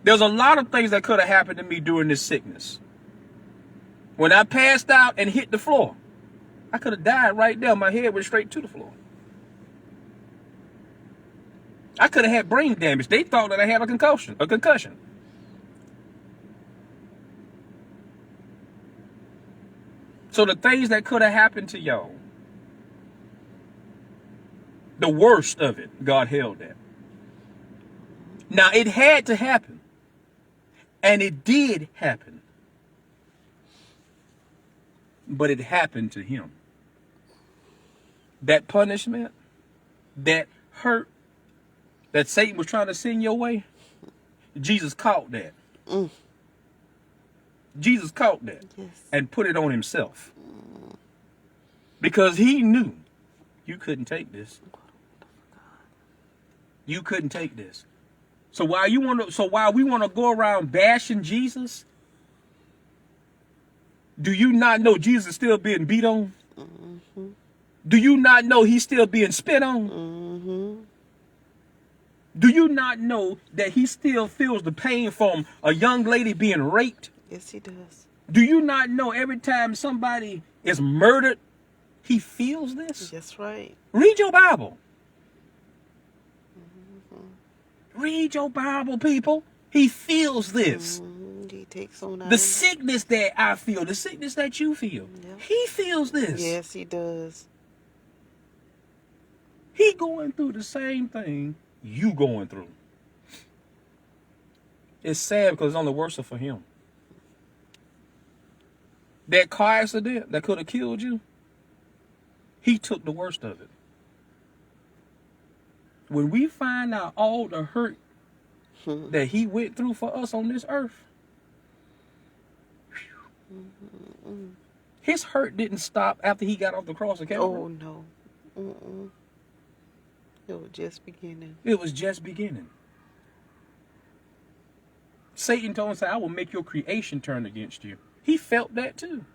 There's a lot of things that could have happened to me during this sickness. When I passed out and hit the floor, I could have died right there. My head went straight to the floor. I could have had brain damage. They thought that I had a concussion. So the things that could have happened to y'all, the worst of it, God held that. Now, it had to happen. And it did happen. But it happened to him. That punishment, that hurt, that Satan was trying to send your way, Jesus caught that. Jesus caught that. Yes. And put it on himself. Because he knew you couldn't take this. You couldn't take this. So while we want to go around bashing Jesus, do you not know Jesus is still being beat on? Mm-hmm. Do you not know he's still being spit on? Mm-hmm. Do you not know that he still feels the pain from a young lady being raped? Yes, he does. Do you not know every time somebody is murdered, he feels this? That's right. Read your Bible. Read your Bible, people. He feels this. He takes on The sickness that I feel, the sickness that you feel. Yep. He feels this. Yes, he does. He going through the same thing you going through. It's sad because it's only worse for him. That car accident that could have killed you, he took the worst of it. When we find out all the hurt that he went through for us on this earth, his hurt didn't stop after he got off the cross of Calvary. Oh, no. Mm-mm. It was just beginning. It was just beginning. Satan told him, I will make your creation turn against you. He felt that too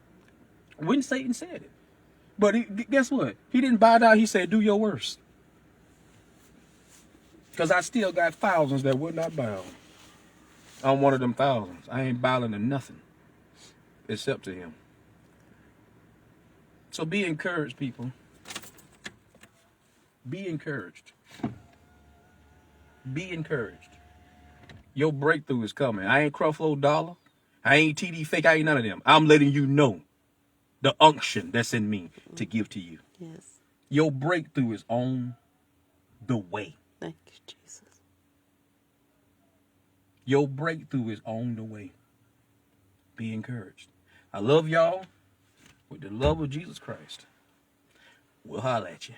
when Satan said it. But guess what? He didn't bow down. He said, do your worst. Because I still got thousands that would not bow. I'm one of them thousands. I ain't bowing to nothing except to him. So be encouraged, people. Be encouraged. Be encouraged. Your breakthrough is coming. I ain't Creflo Dollar. I ain't TD Fake. I ain't none of them. I'm letting you know the unction that's in me to give to you. Yes. Your breakthrough is on the way. Thank you, Jesus. Your breakthrough is on the way. Be encouraged. I love y'all with the love of Jesus Christ. We'll holler at you.